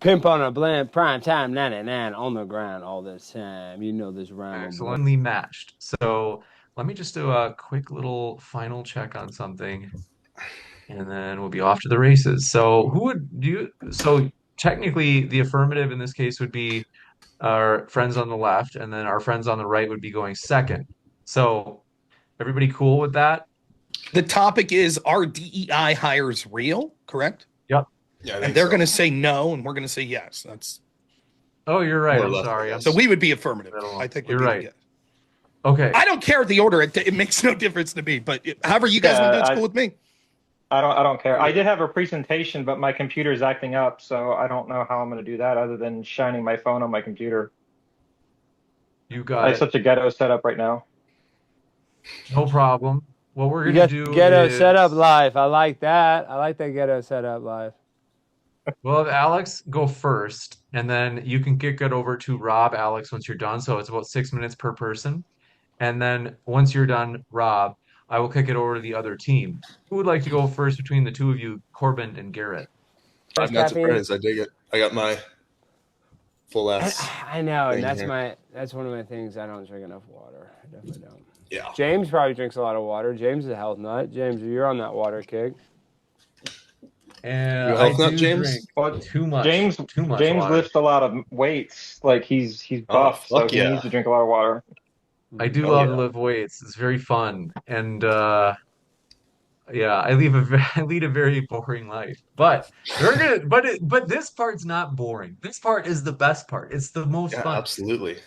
Pimp on a blimp, prime time 99 on the ground all this time. You know this rhyme will blow. Excellently matched. So let me just do a quick little final check on something, and then we'll be off to the races. So who would do you? So technically, the affirmative in this case would be our friends on the left, and then our friends on the right would be going second. So everybody cool with that? The topic is, are DEI hires real? Correct. Yep. Yeah, I And think they're so. going to say no, and we're going to say yes. That's Oh, you're right. More or I'm less, sorry. I I'm so guess. we would be affirmative. middle. I think would You're be the right. yes. Okay. I don't care the order. It makes no difference to me. But however you guys want to do, it's Yeah, cool with me. I don't care. I did have a presentation, but my computer's acting up, so I don't know how I'm going to do that other than shining my phone on my computer. You I got have it. such a ghetto setup right now. No problem. What we're You gonna got do ghetto is, setup life. I like that. I like that ghetto setup life. well, have Alex go first, and then you can kick it over to Rob, Alex, once you're done. So it's about 6 minutes per person. And then once you're done, Rob, I will kick it over to the other team. Who would like to go first between the two of you, Corbin and Garrett? Five Nights at Caffeine. Freddy's. I dig it. I got my full And S. I know, and thing here. that's one of my things. I don't drink enough water. I definitely don't. Yeah. James probably drinks a lot of water. James is a health nut. James, you're on that water kick. And You a I health nut, do James? drink Well, too much, James too much James water. lifts a lot of weights. Like he's Oh, buff, so fuck he yeah. needs to drink a lot of water. I do Oh, love to yeah. lift weights. It's very fun, and yeah, I lead a very boring life. But we're gonna, but this part's not boring. This part is the best part. It's the most Yeah, fun. absolutely.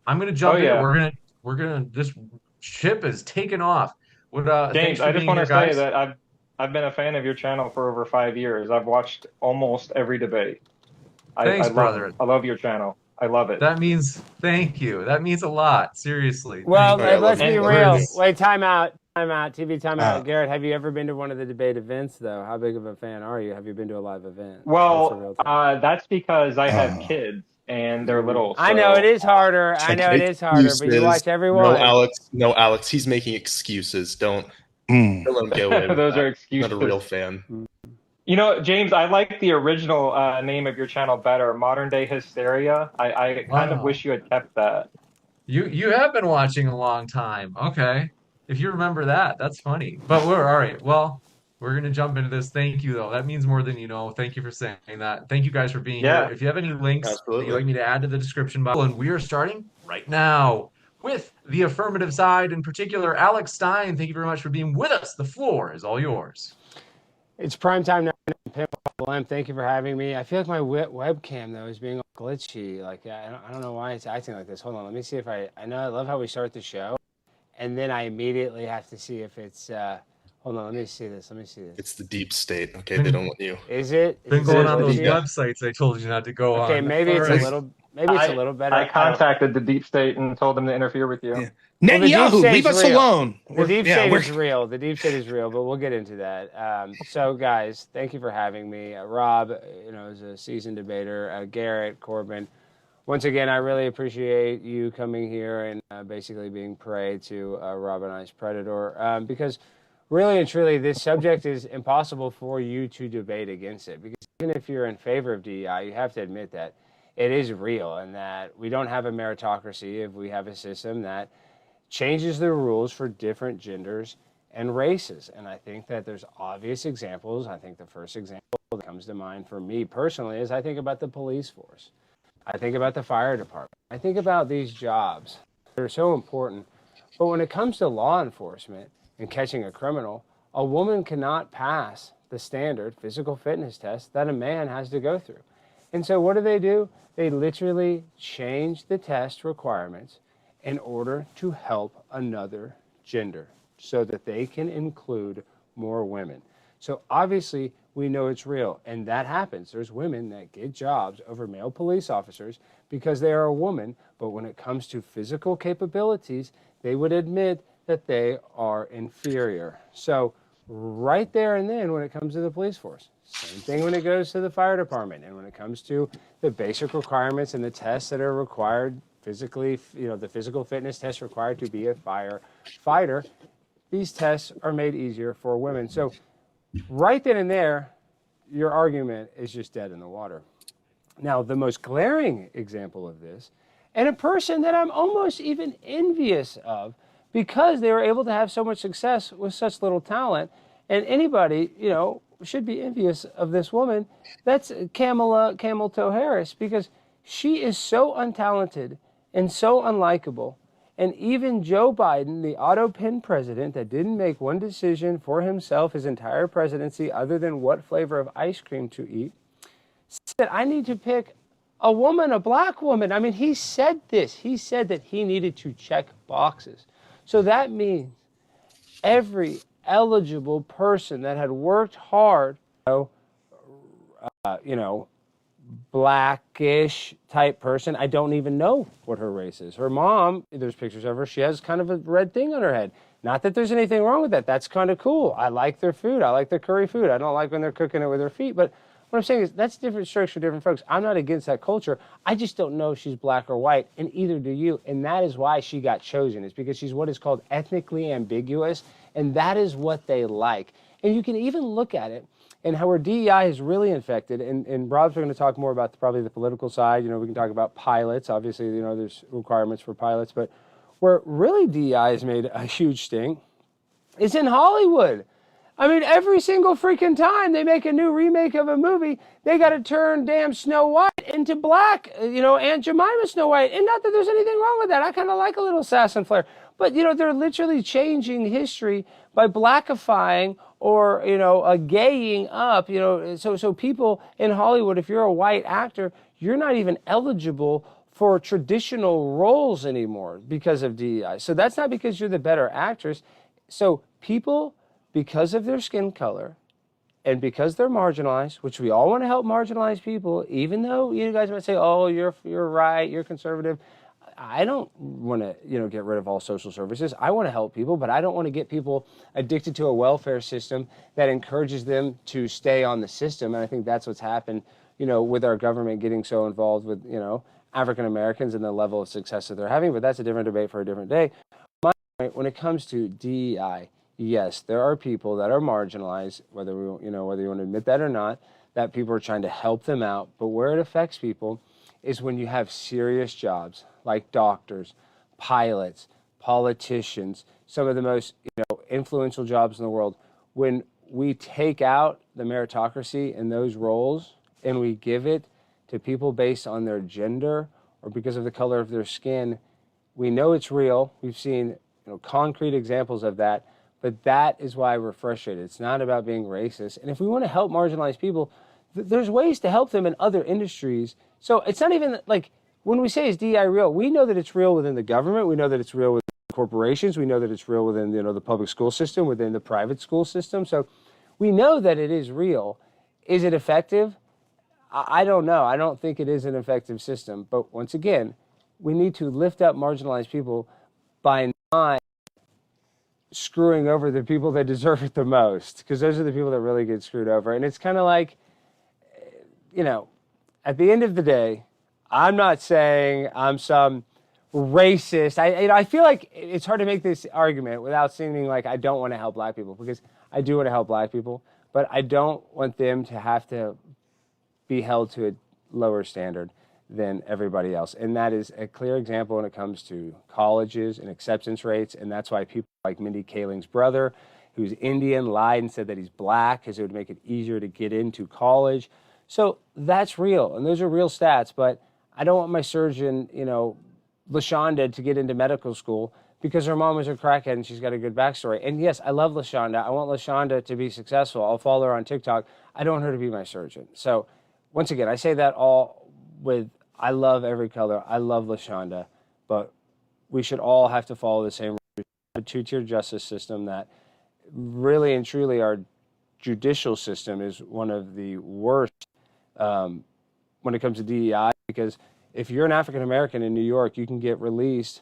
I'm gonna Oh jump in. yeah, We're gonna this ship is taken off. What thanks James, for I just being want here, to say guys. that I've been a fan of your channel for over 5 years. I've watched almost every debate. Thanks, brother. I love your channel. I love it. That means thank you. That means a lot. Seriously. Well, Thank Oh, yeah, I you. love let's you. be And Love you real. too. Words. Wait, time out. Time out. TV time out. Uh, Garrett, have you ever been to one of the debate events, though? How big of a fan are you? Have you been to a live event? That's the well, real thing. that's because I have uh, kids and they're little, I know it so is harder. I know it is harder, but you watch Excuses. No, everyone. Alex. No, Alex. He's making excuses. Don't let him get away with those that. are Not a real excuses. fan. You know, James, I like the original name of your channel better, Modern Day Hysteria. I kind of Wow. wish you had kept that. You have been watching a long time. Okay. If you remember that, that's funny. But we're all right. Well, we're gonna jump into this. Thank you though. That means more than you know. Thank you for saying that. Thank you guys for being here. Yeah. If you have any links that you'd Absolutely. like me to add to the description box, and we are starting right now with the affirmative side, in particular, Alex Stein. Thank you very much for being with us. The floor is all yours. It's prime time now. Pimp Blimp, thank you for having me. I feel like my webcam though is being all glitchy. Like I don't know why it's acting like this. Hold on, let me see if I know I love how we start the show, and then I immediately have to see if it's. Hold on, let me see this. Let me see this. It's the deep state. Okay, they don't want you. Is it? Been Is it going It on is those the glitchy? websites I told you not to go Okay, on. maybe All it's right. a little better. I I don't. contacted the deep state and told them to interfere with you. yeah. Well, the deep Netanyahu, leave state's us real. alone. The deep state We're is real. The deep state is real, but we'll get into that. So, guys, thank you for having me. Rob, is a seasoned debater. Garrett, Corbin. Once again, I really appreciate you coming here and basically being prey to Rob and I's predator because really and truly, this subject is impossible for you to debate against it because even if you're in favor of DEI, you have to admit that it is real and that we don't have a meritocracy if we have a system that changes the rules for different genders and races. And I think that there's obvious examples. I think the first example that comes to mind for me personally is I think about the police force. I think about the fire department. I think about these jobs. They're so important. But when it comes to law enforcement and catching a criminal, a woman cannot pass the standard physical fitness test that a man has to go through. And so what do? They literally change the test requirements in order to help another gender so that they can include more women. So obviously, we know it's real, and that happens. There's women that get jobs over male police officers because they are a woman, but when it comes to physical capabilities, they would admit that they are inferior. So right there and then when it comes to the police force, same thing when it goes to the fire department, and when it comes to the basic requirements and the tests that are required physically, the physical fitness tests required to be a firefighter, these tests are made easier for women. So right then and there, your argument is just dead in the water. Now, the most glaring example of this, and a person that I'm almost even envious of because they were able to have so much success with such little talent, and anybody, should be envious of this woman, that's Camel Toe Harris, because she is so untalented and so unlikable. And even Joe Biden, the auto-pin president that didn't make one decision for himself his entire presidency other than what flavor of ice cream to eat, said, I need to pick a woman, a black woman. I mean, he said this. He said that he needed to check boxes. So that means every eligible person that had worked hard, blackish type person. I don't even know what her race is. Her mom, there's pictures of her, she has kind of a red thing on her head. Not that there's anything wrong with that. That's kind of cool. I like their food. I like their curry food. I don't like when they're cooking it with their feet. But what I'm saying is that's different strokes for different folks. I'm not against that culture. I just don't know if she's black or white, and either do you. And that is why she got chosen. It's because she's what is called ethnically ambiguous, and that is what they like. And you can even look at it and how our DEI is really infected. And Rob's going to talk more about probably the political side. We can talk about pilots. Obviously, there's requirements for pilots. But where really DEI has made a huge stink is in Hollywood. I mean, every single freaking time they make a new remake of a movie, they got to turn damn Snow White into black, Aunt Jemima Snow White. And not that there's anything wrong with that. I kind of like a little sass and flair. But, they're literally changing history by blackifying or, gaying up, So people in Hollywood, if you're a white actor, you're not even eligible for traditional roles anymore because of DEI. So that's not because you're the better actress. So people, because of their skin color and because they're marginalized, which we all want to help marginalized people, even though you guys might say, oh, you're right, you're conservative. I don't want to, get rid of all social services. I want to help people, but I don't want to get people addicted to a welfare system that encourages them to stay on the system. And I think that's what's happened, with our government getting so involved with, African Americans and the level of success that they're having. But that's a different debate for a different day. My point, when it comes to DEI, yes, there are people that are marginalized, whether you want to admit that or not, that people are trying to help them out. But where it affects people is when you have serious jobs like doctors, pilots, politicians, some of the most influential jobs in the world. When we take out the meritocracy in those roles and we give it to people based on their gender or because of the color of their skin, we know it's real. We've seen concrete examples of that, but that is why we're frustrated. It's not about being racist. And if we want to help marginalized people, there's ways to help them in other industries. So it's not even like when we say is DEI real, we know that it's real within the government. We know that it's real within corporations. We know that it's real within the public school system, within the private school system. So we know that it is real. Is it effective? I don't know. I don't think it is an effective system. But once again, we need to lift up marginalized people by not screwing over the people that deserve it the most, because those are the people that really get screwed over. And it's kind of like, at the end of the day, I'm not saying I'm some racist. I feel like it's hard to make this argument without seeming like I don't want to help black people, because I do want to help black people, but I don't want them to have to be held to a lower standard than everybody else. And that is a clear example when it comes to colleges and acceptance rates. And that's why people like Mindy Kaling's brother, who's Indian, lied and said that he's black because it would make it easier to get into college. So that's real. And those are real stats. But I don't want my surgeon, LaShonda, to get into medical school because her mom was a crackhead and she's got a good backstory. And yes, I love LaShonda. I want LaShonda to be successful. I'll follow her on TikTok. I don't want her to be my surgeon. So once again, I say that all with, I love every color. I love LaShonda, but we should all have to follow the same two-tier justice system that really and truly our judicial system is one of the worst when it comes to DEI, because if you're an African American in New York, you can get released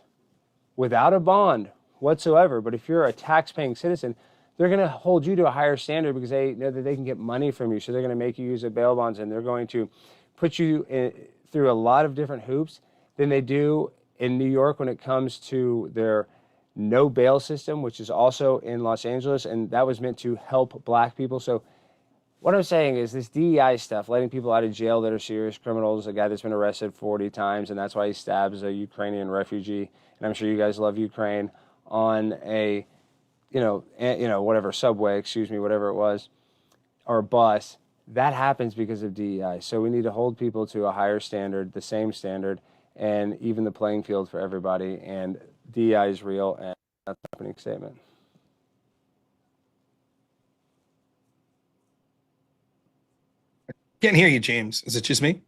without a bond whatsoever. But if you're a tax-paying citizen, they're going to hold you to a higher standard because they know that they can get money from you. So they're going to make you use a bail bonds, and they're going to put you through a lot of different hoops than they do in New York when it comes to their no bail system, which is also in Los Angeles, and that was meant to help black people. So what I'm saying is this DEI stuff, letting people out of jail that are serious criminals, a guy that's been arrested 40 times, and that's why he stabs a Ukrainian refugee, and I'm sure you guys love Ukraine, on a, whatever, subway, whatever it was, or a bus, that happens because of DEI. So we need to hold people to a higher standard, the same standard, and even the playing field for everybody, and DEI is real, and that's the opening statement. Can't hear you, James. Is it just me?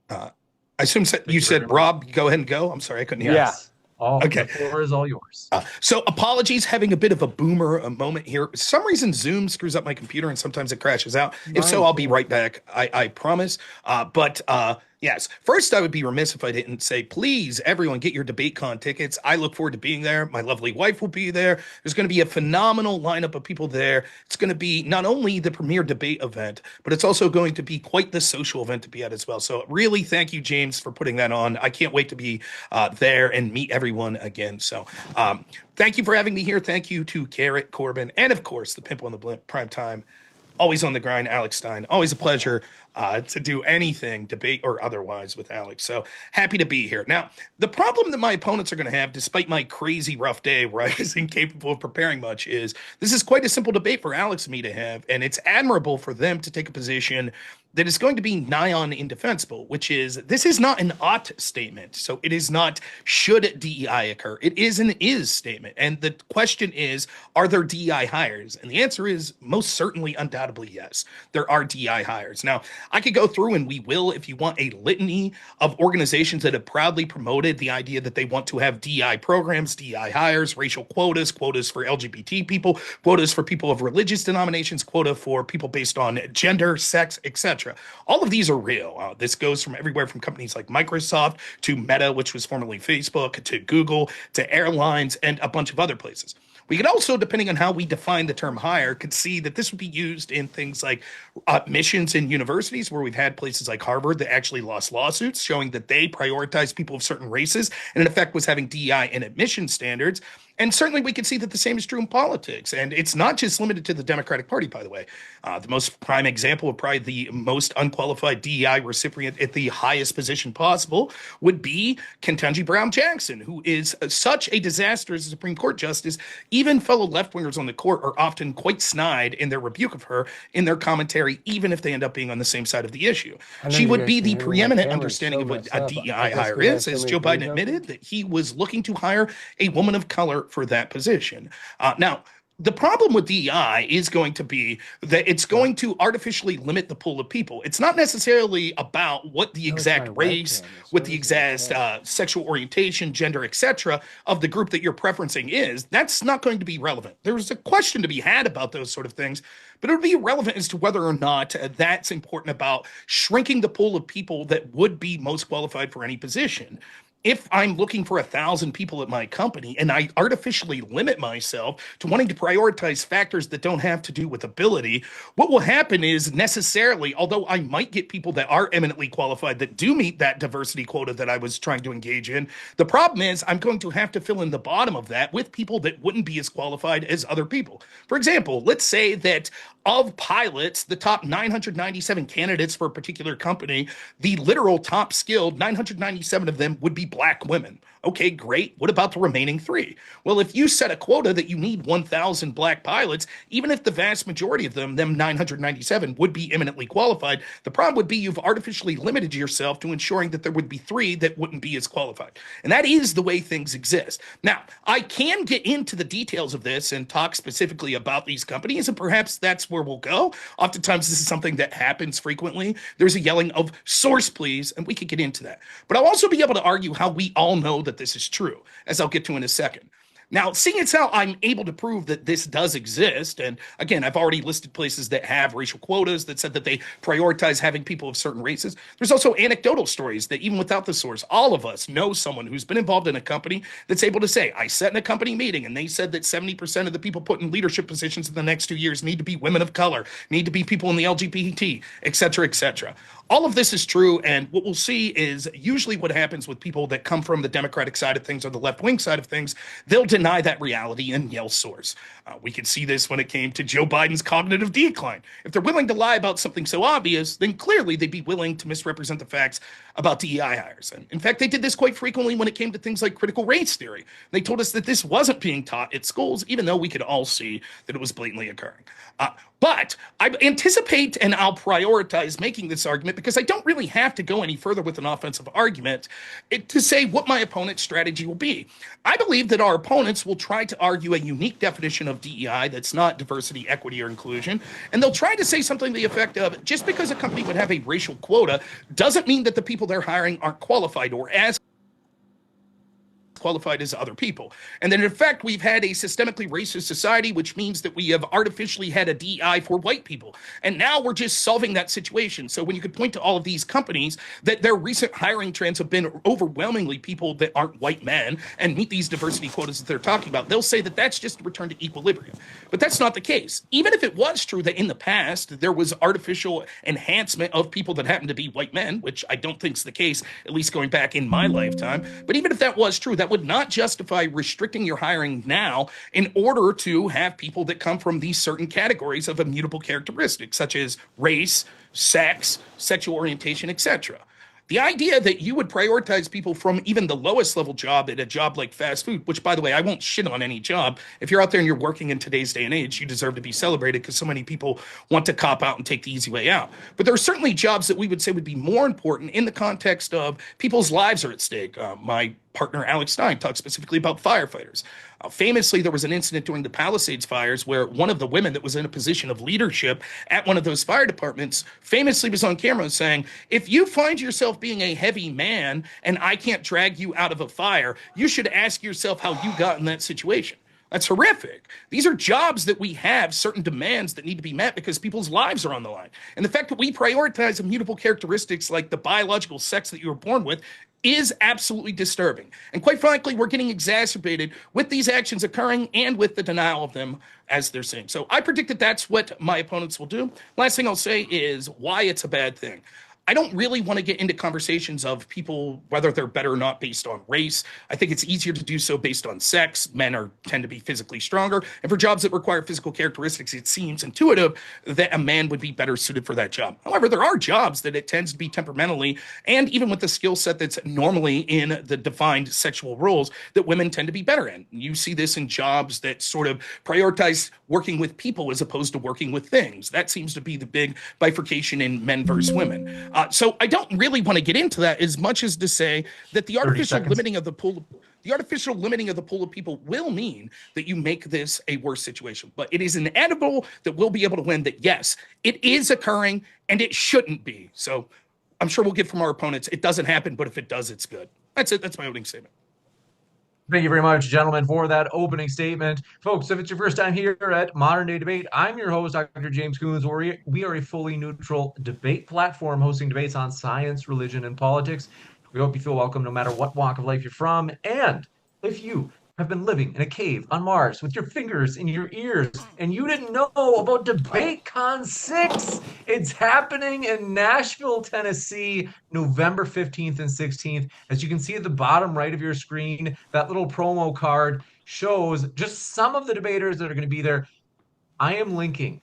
I assume you said, Rob, go ahead and go. I'm sorry, I couldn't hear. Yes. Okay. The floor is all yours. So apologies, having a bit of a boomer moment here. For some reason, Zoom screws up my computer and sometimes it crashes out. If so, I'll be right back. I promise. Yes. First, I would be remiss if I didn't say, please, everyone, get your DebateCon tickets. I look forward to being there. My lovely wife will be there. There's going to be a phenomenal lineup of people there. It's going to be not only the premier debate event, but it's also going to be quite the social event to be at as well. So really, thank you, James, for putting that on. I can't wait to be there and meet everyone again. So thank you for having me here. Thank you to Garrett, Corbin, and of course, the Pimple on the Blimp Prime Time. Always on the grind, Alex Stein. Always a pleasure to do anything, debate or otherwise, with Alex. So happy to be here. Now, the problem that my opponents are going to have, despite my crazy rough day where I was incapable of preparing much, is this is quite a simple debate for Alex and me to have, and it's admirable for them to take a position that is going to be nigh on indefensible, which is this is not an ought statement. So it is not should DEI occur. It is an is statement. And the question is, are there DEI hires? And the answer is most certainly, undoubtedly, yes. There are DEI hires. Now, I could go through, and we will, if you want, a litany of organizations that have proudly promoted the idea that they want to have DEI programs, DEI hires, racial quotas, quotas for LGBT people, quotas for people of religious denominations, quota for people based on gender, sex, etc. All of these are real. This goes from everywhere from companies like Microsoft to Meta, which was formerly Facebook, to Google, to airlines, and a bunch of other places. We could also, depending on how we define the term hire, could see that this would be used in things like admissions in universities, where we've had places like Harvard that actually lost lawsuits showing that they prioritized people of certain races and in effect was having DEI in admission standards. And certainly we can see that the same is true in politics. And it's not just limited to the Democratic Party, by the way. The most prime example of probably the most unqualified DEI recipient at the highest position possible would be Ketanji Brown Jackson, who is such a disaster as a Supreme Court justice. Even fellow left-wingers on the court are often quite snide in their rebuke of her, in their commentary, even if they end up being on the same side of the issue. She would be the preeminent understanding of what a DEI hire is, as Joe Biden admitted that he was looking to hire a woman of color for that position. Now, the problem with DEI is going to be that it's going to artificially limit the pool of people. It's not necessarily about what the exact race, what the exact sexual orientation, gender, etc. of the group that you're preferencing is. That's not going to be relevant. There's a question to be had about those sort of things, but it would be relevant as to whether or not that's important about shrinking the pool of people that would be most qualified for any position. If I'm looking for 1,000 people at my company and I artificially limit myself to wanting to prioritize factors that don't have to do with ability, what will happen is necessarily, although I might get people that are eminently qualified that do meet that diversity quota that I was trying to engage in, the problem is I'm going to have to fill in the bottom of that with people that wouldn't be as qualified as other people. For example, let's say that of pilots, the top 997 candidates for a particular company, the literal top skilled 997 of them would be Black women. Okay, great. What about the remaining 3? Well, if you set a quota that you need 1,000 Black pilots, even if the vast majority of them 997, would be eminently qualified, the problem would be you've artificially limited yourself to ensuring that there would be 3 that wouldn't be as qualified. And that is the way things exist. Now, I can get into the details of this and talk specifically about these companies, and perhaps that's where we'll go. Oftentimes, this is something that happens frequently. There's a yelling of source, please, and we could get into that. But I'll also be able to argue how we all know that this is true, as I'll get to in a second. Now, seeing as how I'm able to prove that this does exist, and again, I've already listed places that have racial quotas that said that they prioritize having people of certain races. There's also anecdotal stories that even without the source, all of us know someone who's been involved in a company that's able to say, I sat in a company meeting and they said that 70% of the people put in leadership positions in the next 2 years need to be women of color, need to be people in the LGBT, et cetera, et cetera. All of this is true, and what we'll see is usually what happens with people that come from the Democratic side of things or the left-wing side of things, they'll deny deny that reality and yell source. We could see this when it came to Joe Biden's cognitive decline. If they're willing to lie about something so obvious, then clearly they'd be willing to misrepresent the facts about DEI hires. And in fact, they did this quite frequently when it came to things like critical race theory. They told us that this wasn't being taught at schools, even though we could all see that it was blatantly occurring. But I anticipate and I'll prioritize making this argument because I don't really have to go any further with an offensive argument to say what my opponent's strategy will be. I believe that our opponents will try to argue a unique definition of DEI that's not diversity, equity, or inclusion. And they'll try to say something to the effect of just because a company would have a racial quota doesn't mean that the people they're hiring aren't qualified or as qualified as other people. And then in fact, we've had a systemically racist society, which means that we have artificially had a DEI for white people. And now we're just solving that situation. So when you could point to all of these companies that their recent hiring trends have been overwhelmingly people that aren't white men and meet these diversity quotas that they're talking about, they'll say that that's just a return to equilibrium. But that's not the case. Even if it was true that in the past there was artificial enhancement of people that happen to be white men, which I don't think is the case, at least going back in my lifetime. But even if that was true, that would not justify restricting your hiring now in order to have people that come from these certain categories of immutable characteristics, such as race, sex, sexual orientation, etc. The idea that you would prioritize people from even the lowest level job at a job like fast food, which, by the way, I won't shit on any job. If you're out there and you're working in today's day and age, you deserve to be celebrated because so many people want to cop out and take the easy way out. But there are certainly jobs that we would say would be more important in the context of people's lives are at stake. My partner, Alex Stein, talks specifically about firefighters. Famously, there was an incident during the Palisades fires where one of the women that was in a position of leadership at one of those fire departments famously was on camera saying, if you find yourself being a heavy man and I can't drag you out of a fire, you should ask yourself how you got in that situation. That's horrific. These are jobs that we have certain demands that need to be met because people's lives are on the line. And the fact that we prioritize immutable characteristics like the biological sex that you were born with is absolutely disturbing. And quite frankly, we're getting exacerbated with these actions occurring and with the denial of them as they're saying. So I predict that that's what my opponents will do. Last thing I'll say is why it's a bad thing. I don't really want to get into conversations of people, whether they're better or not based on race. I think it's easier to do so based on sex. Men tend to be physically stronger. And for jobs that require physical characteristics, it seems intuitive that a man would be better suited for that job. However, there are jobs that it tends to be temperamentally, and even with the skill set that's normally in the defined sexual roles, that women tend to be better in. You see this in jobs that sort of prioritize working with people as opposed to working with things. That seems to be the big bifurcation in men versus women. So I don't really want to get into that as much as to say that the artificial limiting of the pool, of people will mean that you make this a worse situation. But it is inevitable that we'll be able to win that, yes, it is occurring and it shouldn't be. So I'm sure we'll get from our opponents, it doesn't happen, but if it does, it's good. That's it. That's my opening statement. Thank you very much, gentlemen, for that opening statement. Folks, if it's your first time here at Modern Day Debate, I'm your host, Dr. James Coons. We are a fully neutral debate platform hosting debates on science, religion, and politics. We hope you feel welcome no matter what walk of life you're from. And if you have been living in a cave on Mars with your fingers in your ears and you didn't know about DebateCon 6, it's happening in Nashville, Tennessee, November 15th and 16th. As you can see at the bottom right of your screen, that little promo card shows just some of the debaters that are going to be there. I am linking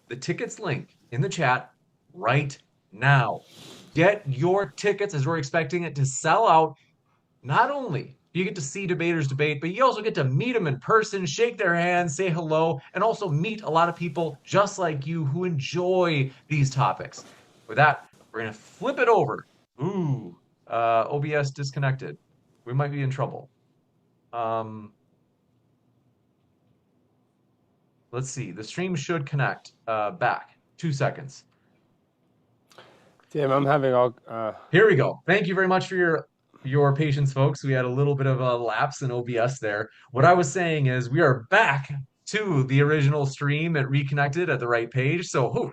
the tickets link in the chat right now. Get your tickets as we're expecting it to sell out. Not only you get to see debaters debate, but you also get to meet them in person, shake their hands, say hello, and also meet a lot of people just like you who enjoy these topics. With that, we're going to flip it over. OBS disconnected. We might be in trouble. Let's see. The stream should connect back. 2 seconds. Tim, I'm having all... Here we go. Thank you very much for your patience, folks. We had a little bit of a lapse in OBS there. What I was saying is we are back to the original stream. It reconnected at the right page. So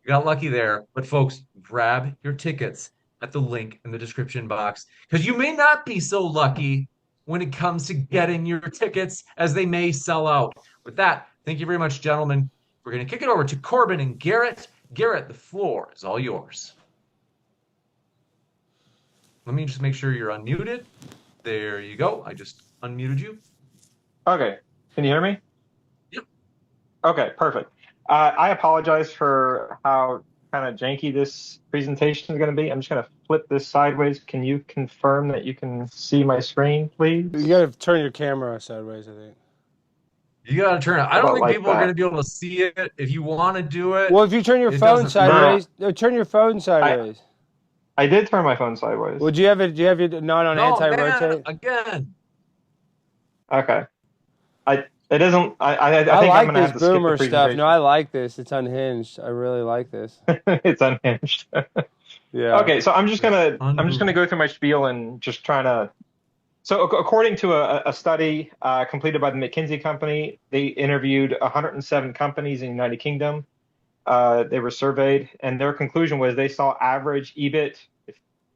we got lucky there. But folks, grab your tickets at the link in the description box because you may not be so lucky when it comes to getting your tickets as they may sell out. With that, thank you very much, gentlemen. We're going to kick it over to Corbin and Garrett. Garrett, the floor is all yours. Let me just make sure you're unmuted. There you go. I just unmuted you. Okay. Can you hear me? Yep. Okay, perfect. I apologize for how kind of janky this presentation is going to be. I'm just going to flip this sideways. Can you confirm that you can see my screen, You please? got to turn your camera sideways, I think. You gotta turn it. I How don't about think like people are gonna that? be able to see it. If you want to do it, Well, if you turn your it phone doesn't No, no, hurt. no. sideways, turn your phone I sideways. I did turn my phone sideways. Well, do you have your not on No, man, anti-rotate? again. Okay. It doesn't. I I think I'm like gonna this have to skip the boomer stuff. No, presentation. I like this. It's unhinged. I really like this. It's unhinged. Yeah. Okay, so I'm just gonna Unboomer. go through my spiel and just trying to. So according to a study completed by the McKinsey Company, they interviewed 107 companies in the United Kingdom. They were surveyed, and their conclusion was they saw average EBIT. If,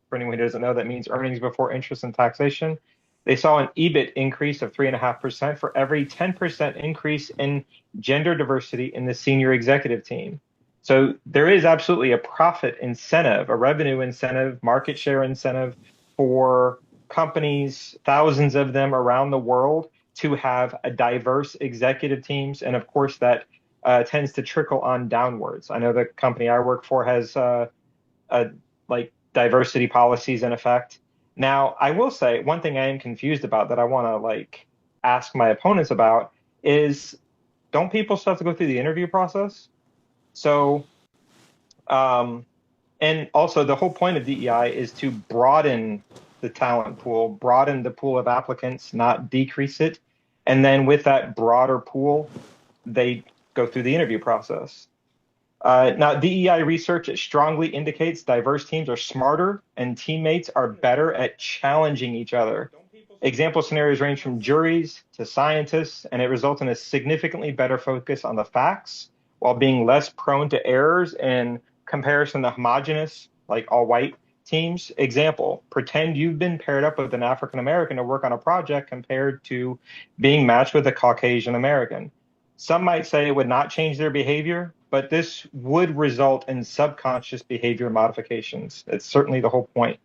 for anyone who doesn't know, that means earnings before interest and taxation. They saw an EBIT increase of 3.5% for every 10% increase in gender diversity in the senior executive team. So there is absolutely a profit incentive, a revenue incentive, market share incentive for companies, thousands of them around the world, to have a diverse executive teams. And of course, that tends to trickle on downwards. I know the company I work for has like diversity policies in effect. Now, I will say one thing I am confused about that I want to like ask my opponents about is, don't people still have to go through the interview process? So, um, and also the whole point of DEI is to broaden the talent pool, broaden the pool of applicants, not decrease it. And then with that broader pool, they go through the interview process. Now, DEI research strongly indicates diverse teams are smarter and teammates are better at challenging each other. Example scenarios range from juries to scientists, and it results in a significantly better focus on the facts while being less prone to errors in comparison to homogenous, like all white teams. Example, pretend you've been paired up with an African American to work on a project compared to being matched with a Caucasian American. Some might say it would not change their behavior, but this would result in subconscious behavior modifications. It's certainly the whole point.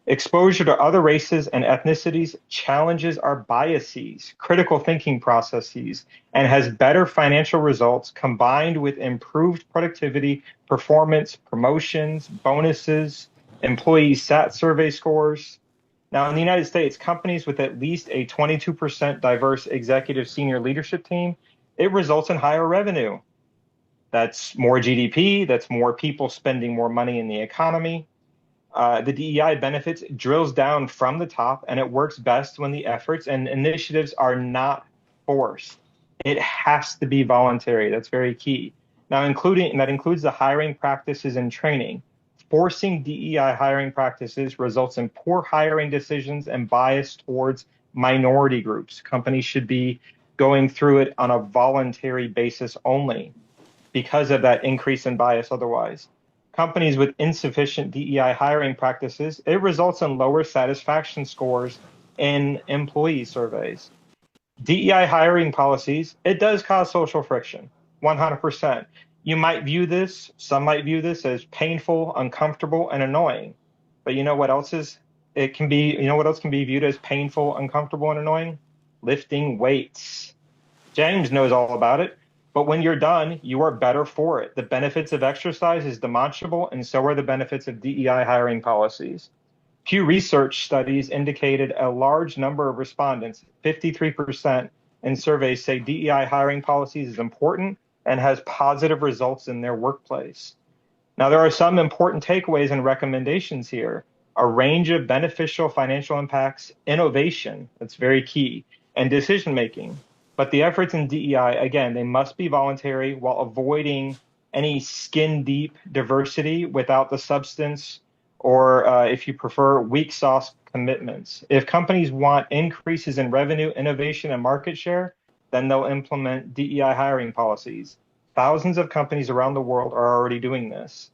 Exposure to other races and ethnicities challenges our biases, critical thinking processes, and has better financial results combined with improved productivity, performance, promotions, bonuses, employee SAT survey scores. Now, in the United States, companies with at least a 22% diverse executive senior leadership team, it results in higher revenue. That's more GDP, that's more people spending more money in the economy. The DEI benefits drills down from the top, and it works best when the efforts and initiatives are not forced. It has to be voluntary. That's very key. Now, that includes the hiring practices and training. Forcing DEI hiring practices results in poor hiring decisions and bias towards minority groups. Companies should be going through it on a voluntary basis only because of that increase in bias otherwise. Companies with insufficient DEI hiring practices, it results in lower satisfaction scores in employee surveys. DEI hiring policies, it does cause social friction, 100%. Some might view this as painful, uncomfortable, and annoying. But you know what else can be viewed as painful, uncomfortable, and annoying? Lifting weights. James knows all about it. But when you're done, you are better for it. The benefits of exercise is demonstrable, and so are the benefits of DEI hiring policies. Pew Research studies indicated a large number of respondents, 53% in surveys, say DEI hiring policies is important and has positive results in their workplace. Now, there are some important takeaways and recommendations here. A range of beneficial financial impacts, innovation, that's very key, and decision making. But the efforts in DEI, again, they must be voluntary while avoiding any skin deep diversity without the substance or, if you prefer, weak sauce commitments. If companies want increases in revenue, innovation, and market share, then they'll implement DEI hiring policies. Thousands of companies around the world are already doing this.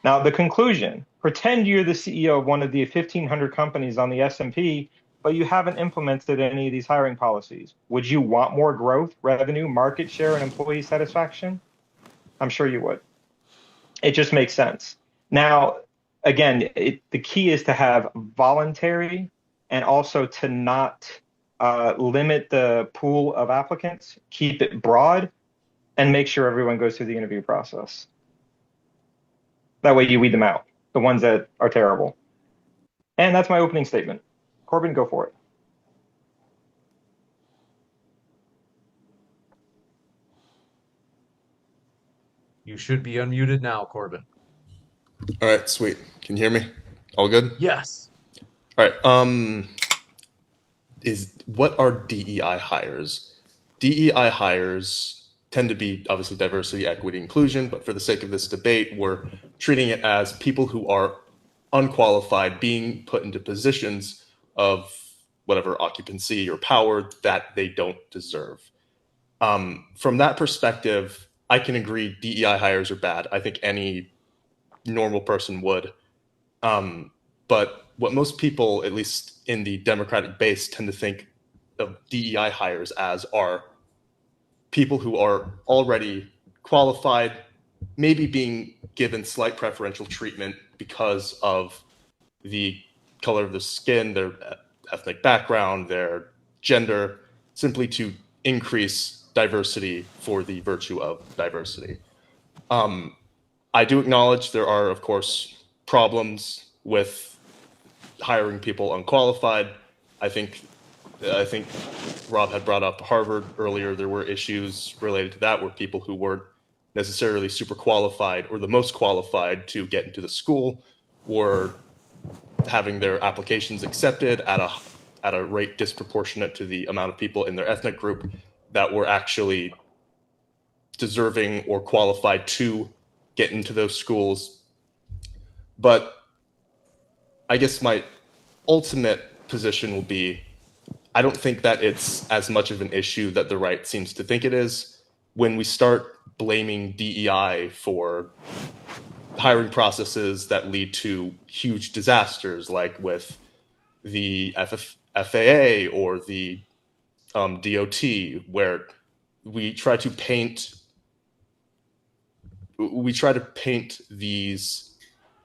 Now, the conclusion, pretend you're the CEO of one of the 1,500 companies on the S&P, but you haven't implemented any of these hiring policies. Would you want more growth, revenue, market share, and employee satisfaction? I'm sure you would. It just makes sense. Now, again, the key is to have voluntary and also to not limit the pool of applicants, keep it broad, and make sure everyone goes through the interview process. That way you weed them out, the ones that are terrible. And that's my opening statement. Corbin, go for it. You should be unmuted now, Corbin. All right, sweet. Can you hear me? All good? Yes. All right. What are DEI hires? DEI hires tend to be obviously diversity, equity, inclusion, but for the sake of this debate, we're treating it as people who are unqualified being put into positions of whatever occupancy or power that they don't deserve. From that perspective, I can agree DEI hires are bad. I think any normal person would. But what most people, at least in the Democratic base, tend to think of DEI hires as are people who are already qualified, maybe being given slight preferential treatment because of the color of the skin, their ethnic background, their gender, simply to increase diversity for the virtue of diversity. I do acknowledge there are, of course, problems with hiring people unqualified. I think Rob had brought up Harvard earlier. There were issues related to that where people who weren't necessarily super qualified or the most qualified to get into the school were having their applications accepted at a rate disproportionate to the amount of people in their ethnic group that were actually deserving or qualified to get into those schools. But I guess my ultimate position will be, I don't think that it's as much of an issue that the right seems to think it is. When we start blaming DEI for hiring processes that lead to huge disasters, like with the FAA or the DOT, where we try to paint these